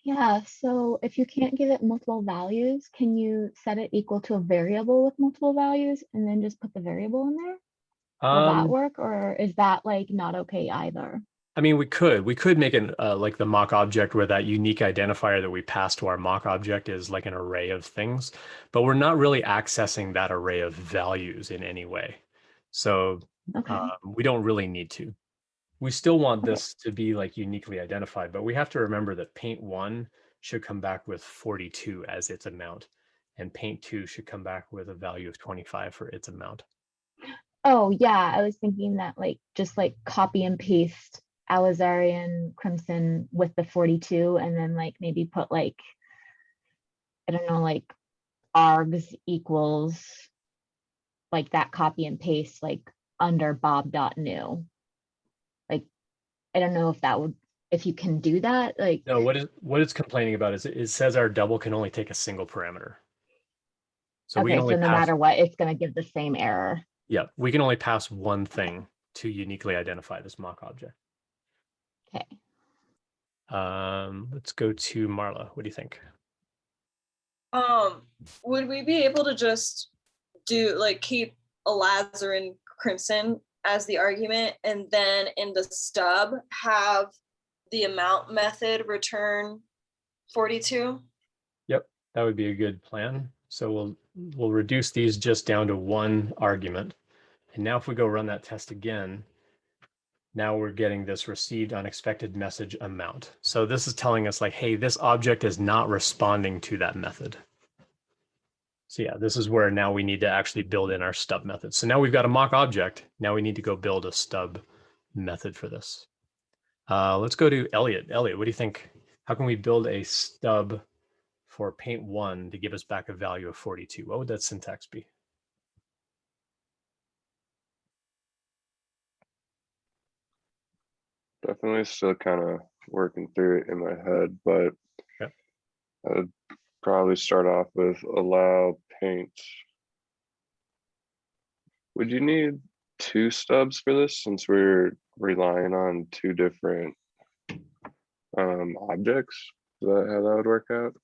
Yeah, so if you can't give it multiple values, can you set it equal to a variable with multiple values and then just put the variable in there? Will that work, or is that like not okay either? I mean, we could make it like the mock object where that unique identifier that we pass to our mock object is like an array of things, but we're not really accessing that array of values in any way. So we don't really need to. We still want this to be like uniquely identified, but we have to remember that paint 1 should come back with 42 as its amount, and paint 2 should come back with a value of 25 for its amount. Oh yeah, I was thinking that like just like copy and paste Alizarian Crimson with the 42 and then like maybe put like, I don't know, like args equals like that copy and paste like under bob.new. Like, I don't know if that would, if you can do that, like. No, what it's complaining about is it says our double can only take a single parameter. So we Okay, can only so no matter what, it's going to give the same error. Yeah, we can only pass one thing to uniquely identify this mock object. Okay. Let's go to Marla. What do you think? Would we be able to just do like keep Elazarin Crimson as the argument and then in the stub have the amount method return 42? Yep, that would be a good plan. So we'll reduce these just down to 1 argument. And now if we go run that test again, now we're getting this received unexpected message amount. So this is telling us like, hey, this object is not responding to that method. So yeah, this is where now we need to actually build in our stub method. So now we've got a mock object. Now we need to go build a stub method for this. Let's go to Elliot. Elliot, what do you think? How can we build a stub for paint 1 to give us back a value of 42? What would that syntax be? Definitely still kind of working through it in my head, but I'd probably start off with allow paint. Would you need 2 stubs for this since we're relying on 2 different objects? Is that how that would work out?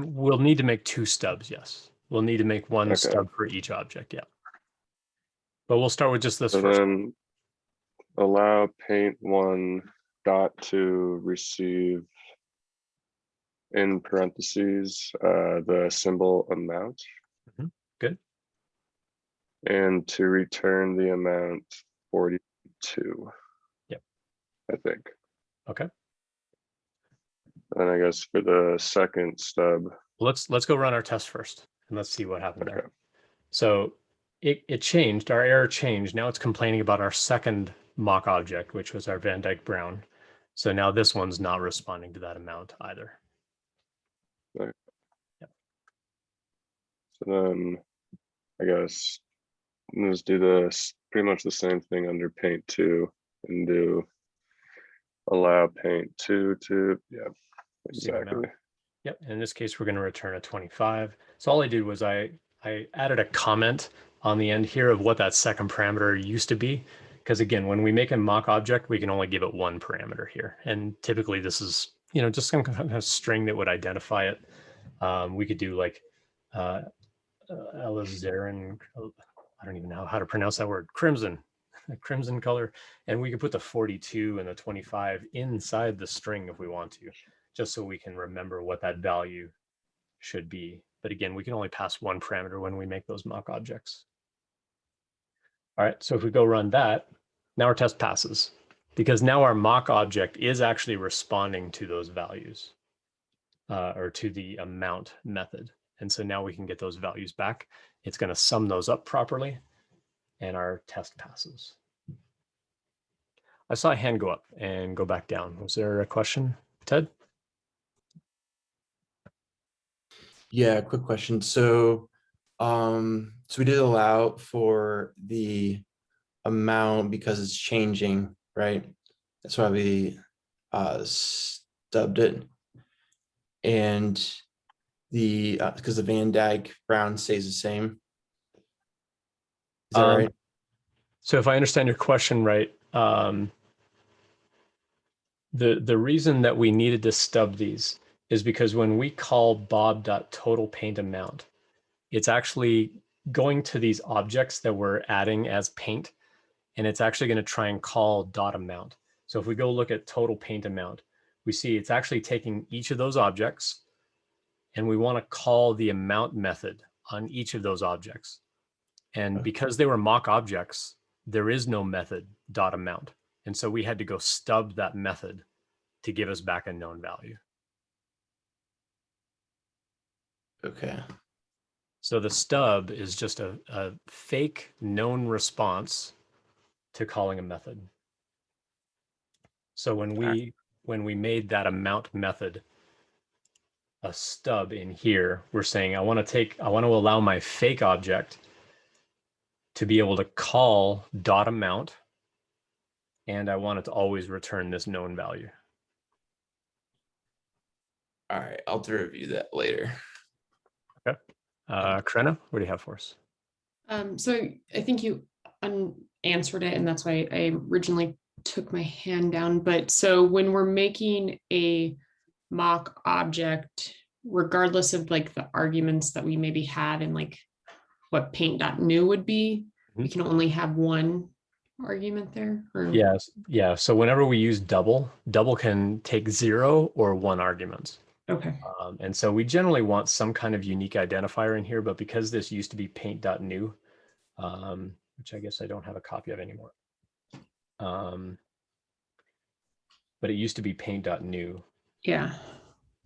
We'll need to make 2 stubs, yes. We'll need to make 1 stub for each object, yeah. But we'll start with just this first. Then allow paint 1 dot to receive in parentheses the symbol amount. Good. And to return the amount 42. Yep. I think. Okay. And I guess for the second stub. Let's go run our test first and let's see what happened there. So it changed, our error changed. Now it's complaining about our second mock object, which was our Van Dyke Brown. So now this one's not responding to that amount either. Right. Yep. So then I guess let's do this pretty much the same thing under paint 2 and do allow paint 2 to, yeah, exactly. Yep, in this case, we're going to return a 25. So all I did was I added a comment on the end here of what that second parameter used to be, Because again, when we make a mock object, we can only give it one parameter here. And typically this is, you know, just some kind of string that would identify it. We could do like alizarin, I don't even know how to pronounce that word, crimson, a crimson color. And we could put the 42 and the 25 inside the string if we want to, just so we can remember what that value should be. But again, we can only pass one parameter when we make those mock objects. All right, so if we go run that, now our test passes because now our mock object is actually responding to those values or to the amount method. And so now we can get those values back. It's going to sum those up properly and our test passes. I saw a hand go up and go back down. Was there a question, Ted? Yeah, quick question. So we did allow for the amount because it's changing, right? That's why we stubbed it. And the because the Van Dyke Brown stays the same. Is that right? So if I understand your question right, the reason that we needed to stub these is because when we call bob.totalPaintAmount, it's actually going to these objects that we're adding as paint, and it's actually going to try and call .amount. So if we go look at total paint amount, we see it's actually taking each of those objects, and we want to call the amount method on each of those objects. And because they were mock objects, there is no method .amount. And so we had to go stub that method to give us back a known value. Okay. So the stub is just a fake known response to calling a method. So when we made that amount method a stub in here, we're saying I want to allow my fake object to be able to call .amount, and I want it to always return this known value. All right, I'll have to review that later. Okay. Karenna, what do you have for us? So I think you answered it, and that's why I originally took my hand down. But so when we're making a mock object, regardless of like the arguments that we maybe had in like what paint.new would be, we can only have one argument there? Or... Yes. Yeah. So whenever we use double can take 0 or 1 arguments. Okay. And so we generally want some kind of unique identifier in here, but because this used to be paint.new, which I guess I don't have a copy of anymore. But it used to be paint.new. Yeah.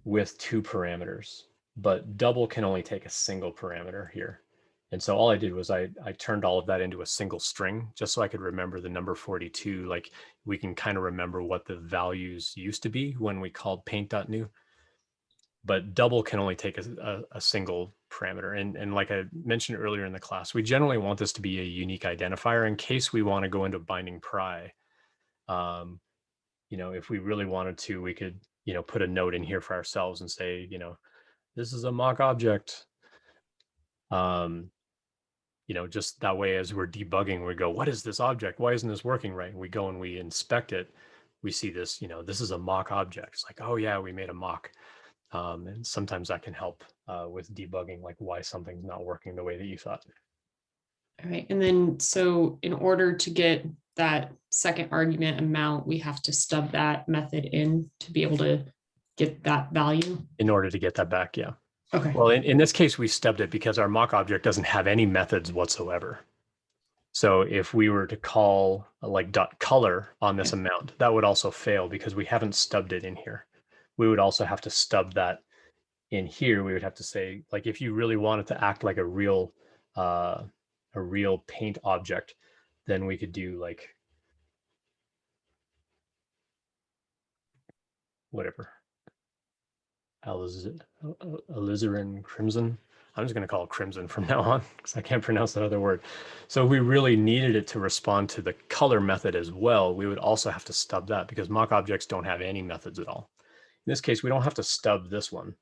With 2 parameters, but double can only take a single parameter here. And so all I did was I turned all of that into a single string just so I could remember the number 42. Like we can kind of remember what the values used to be when we called paint.new. But double can only take a single parameter. And like I mentioned earlier in the class, we generally want this to be a unique identifier in case we want to go into binding pry. You know, if we really wanted to, we could, you know, put a note in here for ourselves and say, you know, this is a mock object. You know, just that way as we're debugging, we go, what is this object? Why isn't this working right? And we go and we inspect it. We see this, you know, this is a mock object. It's like, oh yeah, we made a mock. And sometimes that can help with debugging, like why something's not working the way that you thought. All right. And then, so in order to get that second argument amount, we have to stub that method in to be able to get that value. In order to get that back, yeah. Okay. Well, in this case, we stubbed it because our mock object doesn't have any methods whatsoever. So if we were to call like .color on this amount, that would also fail because we haven't stubbed it in here. We would also have to stub that in here. We would have to say, like, if you really wanted to act like a real paint object, then we could do like whatever. Alizarin crimson. I'm just going to call it crimson from now on because I can't pronounce that other word. So if we really needed it to respond to the color method as well, we would also have to stub that because mock objects don't have any methods at all. In this case, we don't have to stub this one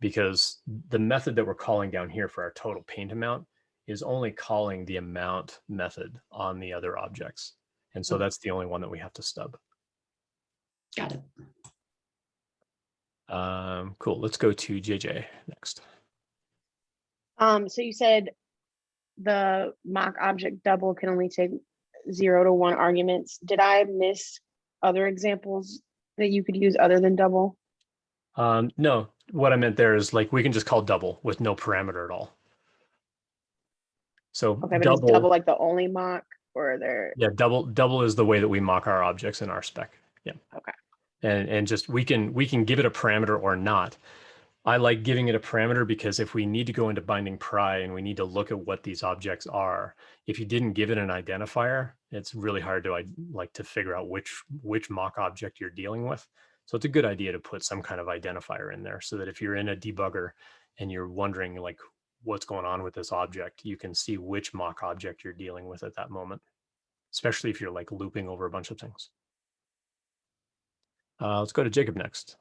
because the method that we're calling down here for our total paint amount is only calling the amount method on the other objects. And so that's the only one that we have to stub. Got it. Cool. Let's go to JJ next. So you said the mock object double can only take 0 to 1 arguments. Did I miss other examples that you could use other than double? No, what I meant there is like we can just call double with no parameter at all. So Okay, but is double like the only mock, or there? Yeah, double is the way that we mock our objects in RSpec. Yeah. Okay. And just we can give it a parameter or not. I like giving it a parameter because if we need to go into binding pry and we need to look at what these objects are, if you didn't give it an identifier, it's really hard to figure out which mock object you're dealing with. So it's a good idea to put some kind of identifier in there so that if you're in a debugger and you're wondering like what's going on with this object, you can see which mock object you're dealing with at that moment, especially if you're like looping over a bunch of things. Let's go to Jacob next.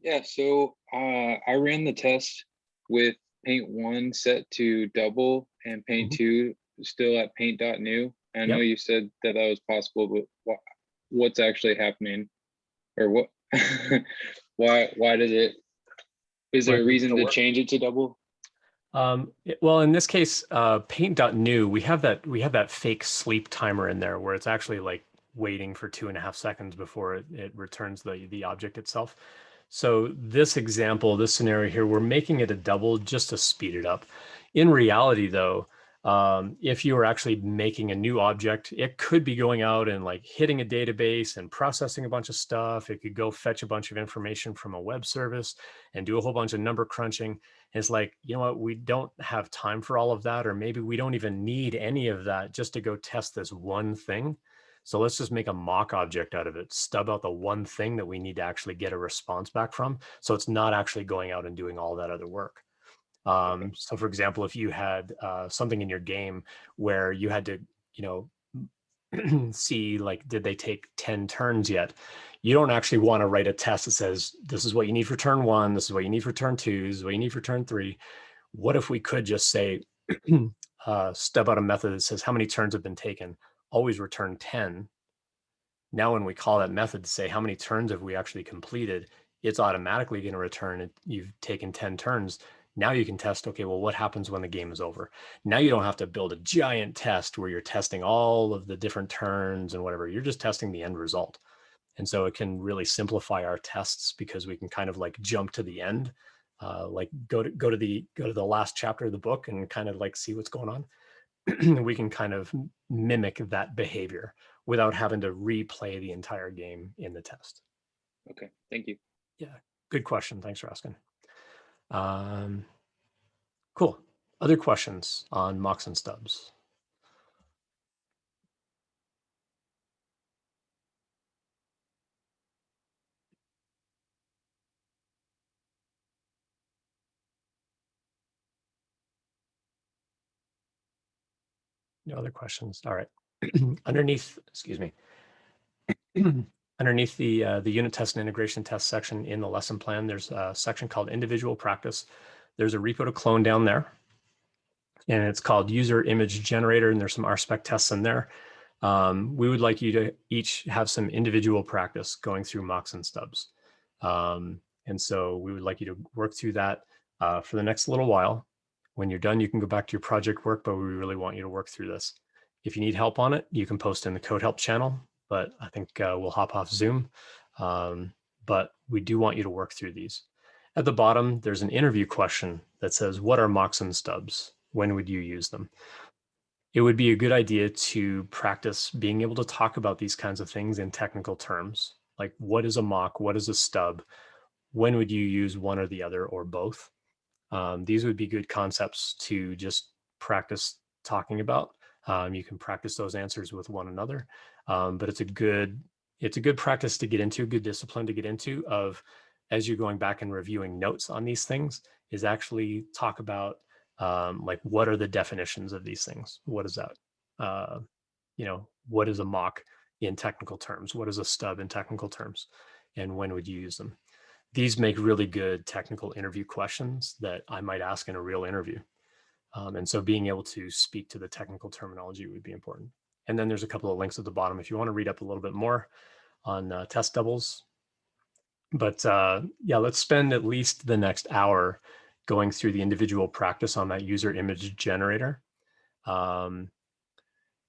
Yeah, so I ran the test with paint 1 set to double and paint 2 still at paint.new. I know you said that was possible, but what's actually happening, or what? why does it? Is there a reason to change it to double? Well, in this case, paint.new, we have that fake sleep timer in there where it's actually like waiting for 2.5 seconds before it returns the object itself. So this example, this scenario here, we're making it a double just to speed it up. In reality, though, if you were actually making a new object, it could be going out and like hitting a database and processing a bunch of stuff. It could go fetch a bunch of information from a web service and do a whole bunch of number crunching. And it's like, you know what, we don't have time for all of that, or maybe we don't even need any of that just to go test this one thing. So let's just make a mock object out of it, stub out the one thing that we need to actually get a response back from. So it's not actually going out and doing all that other work. So for example, if you had something in your game where you had to, see like, did they take 10 turns yet? You don't actually want to write a test that says, this is what you need for turn 1, this is what you need for turn 2, this is what you need for turn 3. What if we could just say, stub out a method that says how many turns have been taken? Always return 10. Now, when we call that method to say how many turns have we actually completed, it's automatically going to return it. You've taken 10 turns. Now you can test, okay, well, what happens when the game is over? Now you don't have to build a giant test where you're testing all of the different turns and whatever. You're just testing the end result. And so it can really simplify our tests because we can kind of like jump to the end, like go to the last chapter of the book and kind of like see what's going on. We can kind of mimic that behavior without having to replay the entire game in the test. Okay, thank you. Yeah, good question. Thanks for asking. Cool. Other questions on mocks and stubs? No other questions. All right. Underneath, excuse me. Underneath the unit test and integration test section in the lesson plan, there's a section called individual practice. There's a repo to clone down there, and it's called user image generator, and there's some RSpec tests in there. We would like you to each have some individual practice going through mocks and stubs. And so we would like you to work through that for the next little while. When you're done, you can go back to your project work, but we really want you to work through this. If you need help on it, you can post in the code help channel, but I think we'll hop off Zoom. But we do want you to work through these. At the bottom, there's an interview question that says, what are mocks and stubs? When would you use them? It would be a good idea to practice being able to talk about these kinds of things in technical terms. Like, what is a mock? What is a stub? When would you use one or the other or both? These would be good concepts to just practice talking about. You can practice those answers with one another, but it's a good practice to get into, good discipline to get into of, as you're going back and reviewing notes on these things, is actually talk about like, what are the definitions of these things? What is that? What is a mock in technical terms? What is a stub in technical terms? And when would you use them? These make really good technical interview questions that I might ask in a real interview. And so being able to speak to the technical terminology would be important. And then there's a couple of links at the bottom if you want to read up a little bit more on test doubles. But yeah, let's spend at least the next hour going through the individual practice on that user image generator.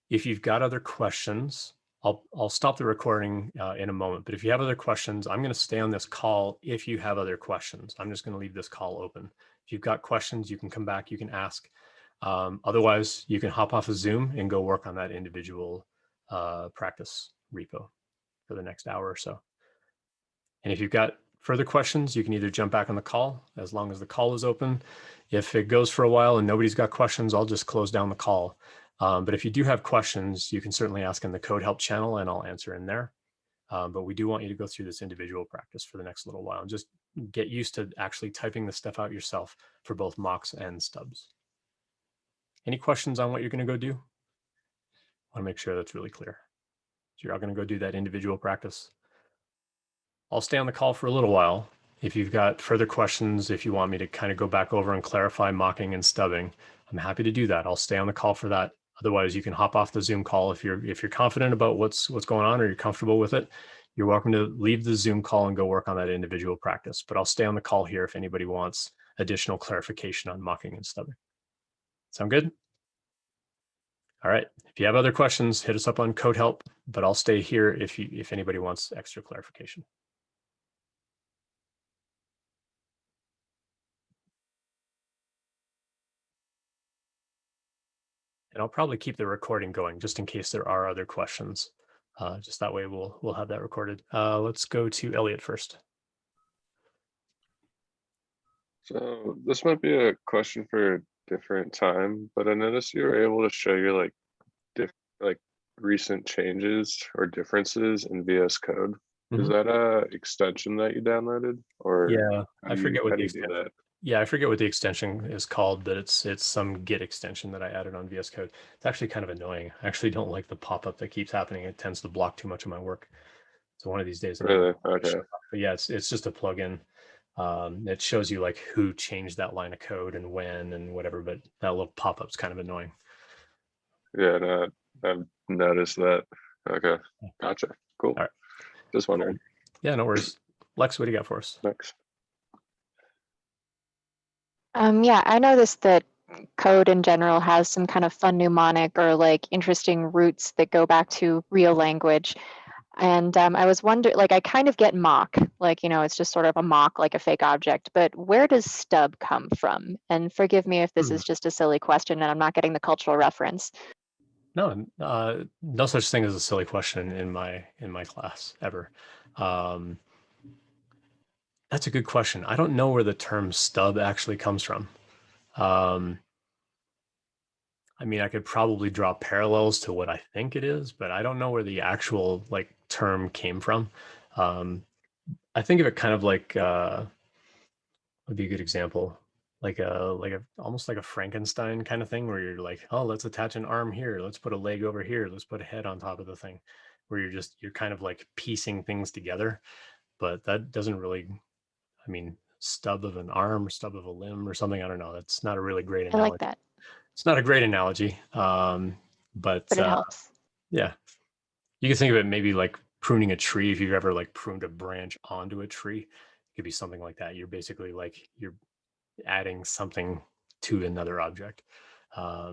If you've got other questions, I'll stop the recording in a moment. But if you have other questions, I'm going to stay on this call. If you have other questions, I'm just going to leave this call open. If you've got questions, you can come back, you can ask. Otherwise, you can hop off of Zoom and go work on that individual practice repo for the next hour or so. And if you've got further questions, you can either jump back on the call as long as the call is open. If it goes for a while and nobody's got questions, I'll just close down the call. But if you do have questions, you can certainly ask in the code help channel and I'll answer in there. But we do want you to go through this individual practice for the next little while and just get used to actually typing the stuff out yourself for both mocks and stubs. Any questions on what you're going to go do? I want to make sure that's really clear. So you're all going to go do that individual practice. I'll stay on the call for a little while. If you've got further questions, if you want me to kind of go back over and clarify mocking and stubbing, I'm happy to do that. I'll stay on the call for that. Otherwise, you can hop off the Zoom call if you're confident about what's going on or you're comfortable with it. You're welcome to leave the Zoom call and go work on that individual practice. But I'll stay on the call here if anybody wants additional clarification on mocking and stubbing. Sound good? All right. If you have other questions, hit us up on code help. But I'll stay here if anybody wants extra clarification. And I'll probably keep the recording going just in case there are other questions. Just that way we'll have that recorded. Let's go to Elliot first. So this might be a question for a different time, but I noticed you were able to show your like recent changes or differences in VS Code. Is that a extension that you downloaded, or yeah, I forget what the do that? Yeah, I forget what the extension is called, but it's some Git extension that I added on VS Code. It's actually kind of annoying. I actually don't like the pop-up that keeps happening. It tends to block too much of my work. So one of these days, Really? Okay. But yeah, it's just a plugin. It shows you like who changed that line of code and when and whatever, but that little pop-up's kind of annoying. Yeah, no, I've noticed that. Okay, gotcha. Cool. All right. Just wondering. Yeah, no worries. Lex, what do you got for us? Next. Yeah, I noticed that code in general has some kind of fun mnemonic or like interesting roots that go back to real language. And I was wondering, like, I kind of get mock, like, you know, it's just sort of a mock, like a fake object, but where does stub come from? And forgive me if this is just a silly question and I'm not getting the cultural reference. No, no such thing as a silly question in my class ever. That's a good question. I don't know where the term stub actually comes from. I mean, I could probably draw parallels to what I think it is, but I don't know where the actual like term came from. I think of it kind of like would be a good example, like almost like a Frankenstein kind of thing, where you're like, oh, let's attach an arm here, let's put a leg over here, let's put a head on top of the thing, where you're kind of like piecing things together, but that doesn't really. I mean, stub of an arm, stub of a limb or something. I don't know. That's not a really great analogy. I like that. It's not a great analogy, but it helps. Yeah. You can think of it maybe like pruning a tree. If you've ever like pruned a branch onto a tree, it could be something like that. You're basically like, you're adding something to another object. Yeah.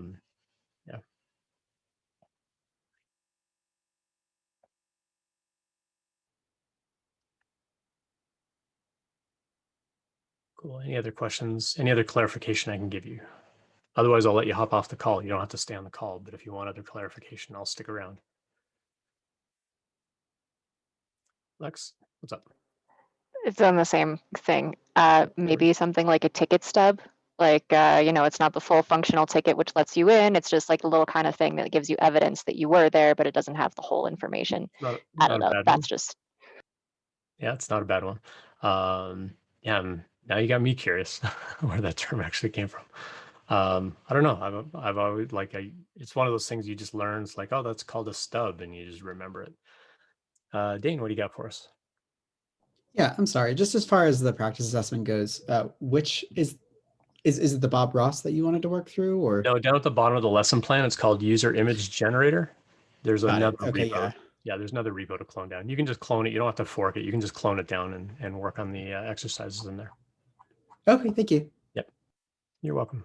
Cool. Any other questions? Any other clarification I can give you? Otherwise, I'll let you hop off the call. You don't have to stay on the call, but if you want other clarification, I'll stick around. Lex, what's up? It's on the same thing. Maybe something like a ticket stub. Like, you know, it's not the full functional ticket which lets you in. It's just like a little kind of thing that gives you evidence that you were there, but it doesn't have the whole information. I don't know. That's just. Yeah, it's not a bad one. Yeah, now you got me curious where that term actually came from. I don't know. I've always like it's one of those things you just learn. It's like, oh, that's called a stub, and you just remember it. Dane, what do you got for us? Yeah, I'm sorry. Just as far as the practice assessment goes, which is it the Bob Ross that you wanted to work through, or no? Down at the bottom of the lesson plan, it's called User Image Generator. There's Got it. another Okay, repo. yeah. Yeah, there's another repo to clone down. You can just clone it. You don't have to fork it. You can just clone it down and work on the exercises in there. Okay, thank you. Yep. You're welcome.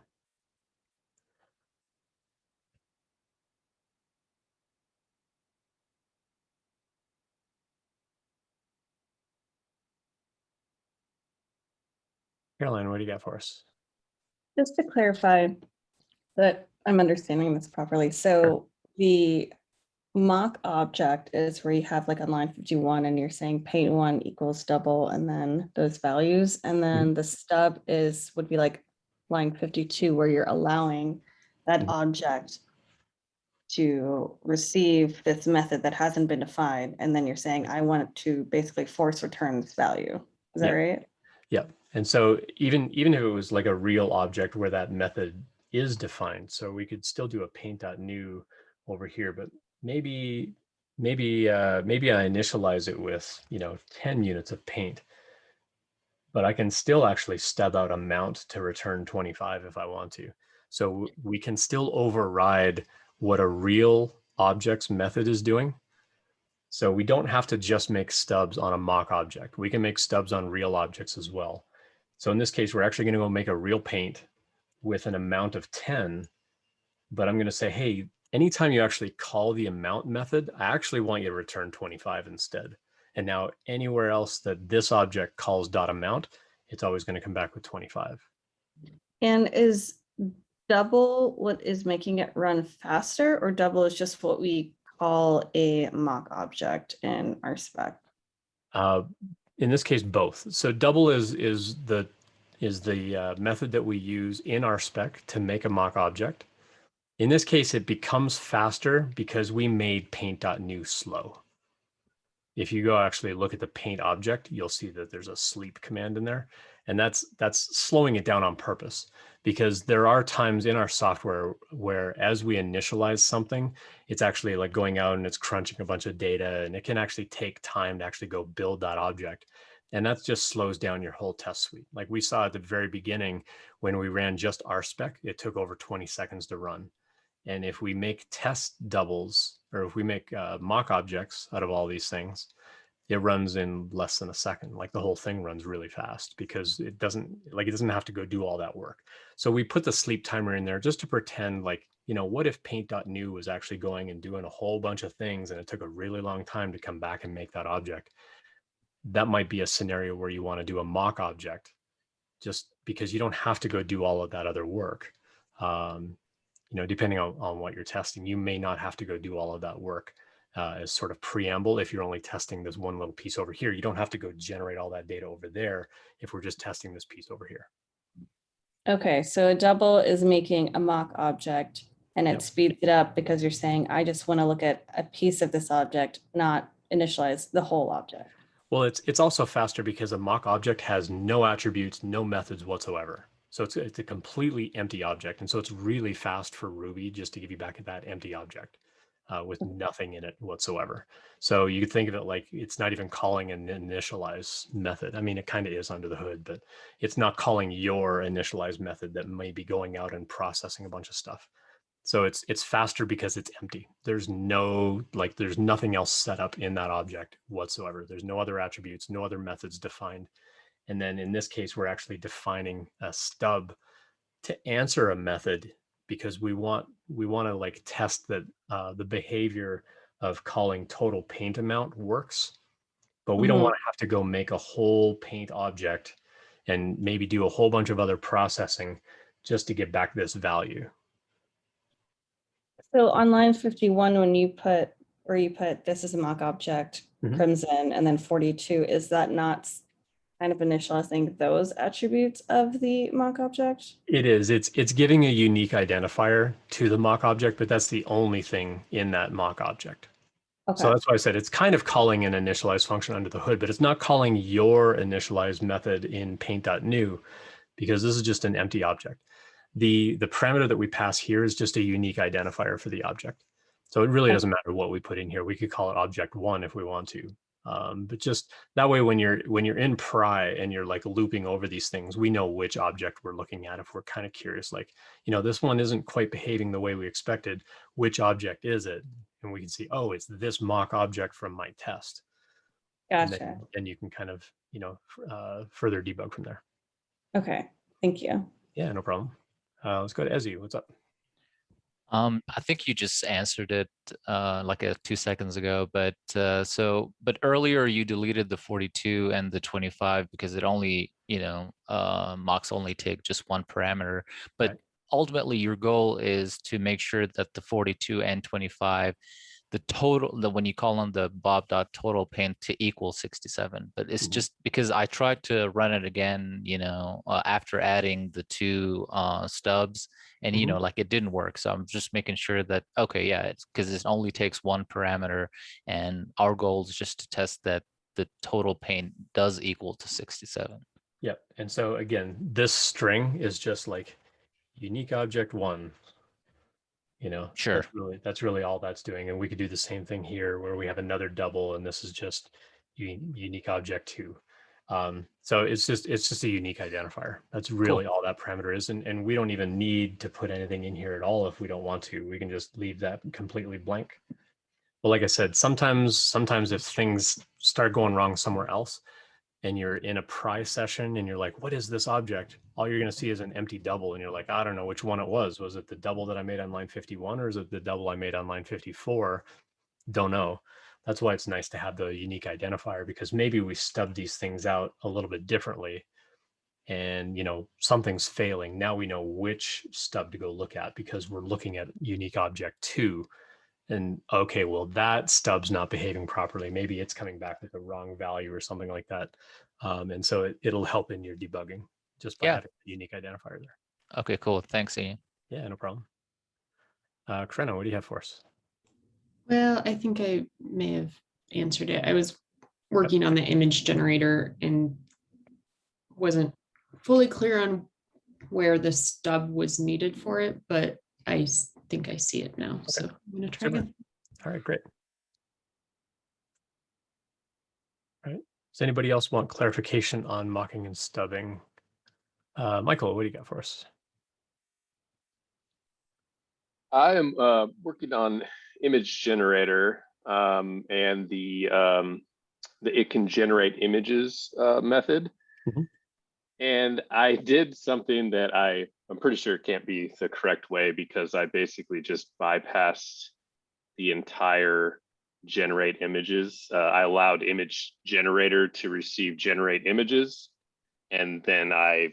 Caroline, what do you got for us? Just to clarify that I'm understanding this properly. So the mock object is where you have like on line 51 and you're saying paint one equals double and then those values. And then the stub would be like line 52 where you're allowing that object to receive this method that hasn't been defined. And then you're saying, I want to basically force return this value. Is that right? Yeah. And so even if it was like a real object where that method is defined, so we could still do a paint.new over here, but maybe I initialize it with, 10 units of paint, but I can still actually stub out amount to return 25 if I want to. So we can still override what a real object's method is doing. So we don't have to just make stubs on a mock object. We can make stubs on real objects as well. So in this case, we're actually going to go make a real paint with an amount of 10, but I'm going to say, hey, anytime you actually call the amount method, I actually want you to return 25 instead. And now anywhere else that this object calls .amount, it's always going to come back with 25. And is double what is making it run faster, or double is just what we call a mock object in RSpec? In this case, both. So double is the method that we use in RSpec to make a mock object. In this case, it becomes faster because we made paint.new slow. If you go actually look at the paint object, you'll see that there's a sleep command in there. And that's slowing it down on purpose, because there are times in our software where as we initialize something, it's actually like going out and it's crunching a bunch of data, and it can actually take time to actually go build that object. And that just slows down your whole test suite. Like we saw at the very beginning, when we ran just RSpec, it took over 20 seconds to run. And if we make test doubles, or if we make mock objects out of all these things, it runs in less than a second. Like the whole thing runs really fast because it doesn't have to go do all that work. So we put the sleep timer in there just to pretend like, what if paint.new was actually going and doing a whole bunch of things and it took a really long time to come back and make that object. That might be a scenario where you want to do a mock object just because you don't have to go do all of that other work. Depending on what you're testing, you may not have to go do all of that work as sort of preamble. If you're only testing this one little piece over here, you don't have to go generate all that data over there if we're just testing this piece over here. Okay, so a double is making a mock object and it Yep. speeds it up because you're saying, I just want to look at a piece of this object, not initialize the whole object. Well, it's also faster because a mock object has no attributes, no methods whatsoever. So it's a completely empty object. And so it's really fast for Ruby just to give you back that empty object with nothing in it whatsoever. So you could think of it like it's not even calling an initialize method. I mean, it kind of is under the hood, but it's not calling your initialize method that may be going out and processing a bunch of stuff. So it's faster because it's empty. There's nothing else set up in that object whatsoever. There's no other attributes, no other methods defined. And then in this case, we're actually defining a stub to answer a method because we want to like test that the behavior of calling total paint amount works, but we don't want to have to go make a whole paint object and maybe do a whole bunch of other processing just to get back this value. So on line 51, when you put this is a mock object, crimson, and then 42, is that not kind of initializing those attributes of the mock object? It is. It's giving a unique identifier to the mock object, but that's the only thing in that mock object. Okay. So that's why I said it's kind of calling an initialize function under the hood, but it's not calling your initialize method in paint.new because this is just an empty object. The parameter that we pass here is just a unique identifier for the object. So it really doesn't matter what we put in here. We could call it object one if we want to. But just that way, when you're in pry and you're like looping over these things, we know which object we're looking at. If we're kind of curious, like, this one isn't quite behaving the way we expected, which object is it? and we can see, oh, it's this mock object from my test. And Gotcha. then you can kind of, further debug from there. Okay, thank you. Yeah, no problem. Let's go to Ezzy. What's up? I think you just answered it like 2 seconds ago, but but earlier you deleted the 42 and the 25 because it only, mocks only take just one parameter. But ultimately your goal is to make sure that the 42 and 25, the total, when you call on the bob.total paint to equal 67. But it's just because I tried to run it again, after adding the two stubs, and like it didn't work. So I'm just making sure that, okay, yeah, it's because it only takes one parameter, and our goal is just to test that the total paint does equal to 67. Yep. And so again, this string is just like unique object 1. Sure. That's really all that's doing. And we could do the same thing here where we have another double, and this is just unique object 2. So it's just a unique identifier. That's really all that parameter is. And we don't even need to put anything in here at all if we don't want to. We can just leave that completely blank. But like I said, sometimes if things start going wrong somewhere else, and you're in a pry session and you're like, what is this object? All you're going to see is an empty double. And you're like, I don't know which one it was. Was it the double that I made on line 51, or is it the double I made on line 54? Don't know. That's why it's nice to have the unique identifier, because maybe we stub these things out a little bit differently and, something's failing. Now we know which stub to go look at because we're looking at unique object 2. And okay, well, that stub's not behaving properly. Maybe it's coming back with the wrong value or something like that. And so it'll help in your debugging just by having a unique identifier there. Okay, cool. Thanks, Ian. Yeah, no problem. Krena, what do you have for us? Well, I think I may have answered it. I was working on the image generator and wasn't fully clear on where the stub was needed for it, but I think I see it now. So I'm going to try again. All right, great. All right. Does anybody else want clarification on mocking and stubbing? Michael, what do you got for us? I am working on image generator and the it can generate images method. And I did something that I'm pretty sure it can't be the correct way, because I basically just bypassed the entire generate images. I allowed image generator to receive generate images, and then I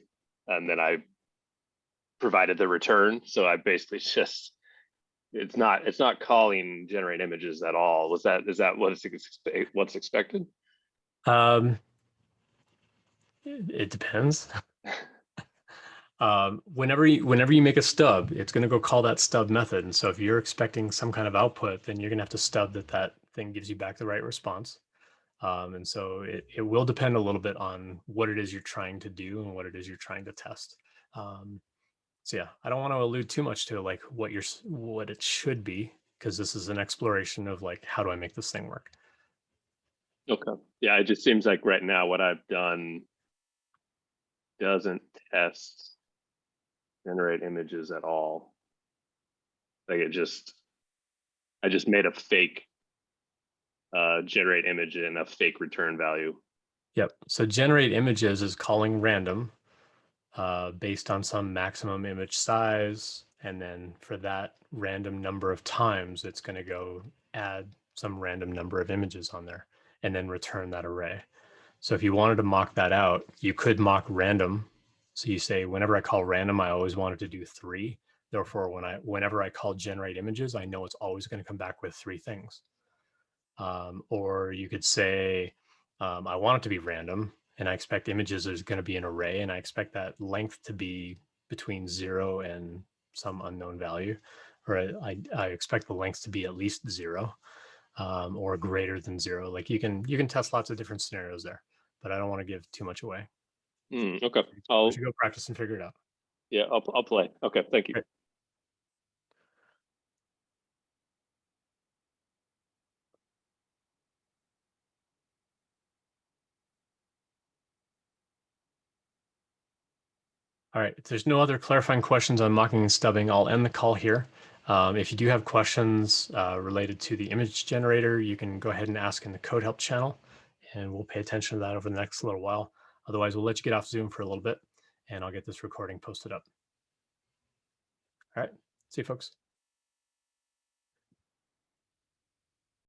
provided the return. So I basically just, it's not calling generate images at all. Is that what's expected? It depends. Whenever you make a stub, it's going to go call that stub method. And so if you're expecting some kind of output, then you're going to have to stub that thing gives you back the right response. And so it will depend a little bit on what it is you're trying to do and what it is you're trying to test. So yeah, I don't want to allude too much to like what it should be, because this is an exploration of like, how do I make this thing work? Okay. Yeah, it just seems like right now what I've done doesn't test generate images at all. Like I just made a fake generate image and a fake return value. Yep. So generate images is calling random based on some maximum image size. And then for that random number of times, it's going to go add some random number of images on there and then return that array. So if you wanted to mock that out, you could mock random. So you say, whenever I call random, I always wanted to do 3. Therefore, whenever I call generate images, I know it's always going to come back with 3 things. Or you could say, I want it to be random, and I expect images is going to be an array, and I expect that length to be between 0 and some unknown value, or I expect the length to be at least 0. Or greater than 0. Like you can test lots of different scenarios there, but I don't want to give too much away. Okay. I should go practice and figure it out. Yeah, I'll play. Okay, thank you. Great. All right, if there's no other clarifying questions on mocking and stubbing, I'll end the call here. If you do have questions related to the image generator, you can go ahead and ask in the code help channel, and we'll pay attention to that over the next little while. Otherwise, we'll let you get off Zoom for a little bit, and I'll get this recording posted up. All right, see you folks.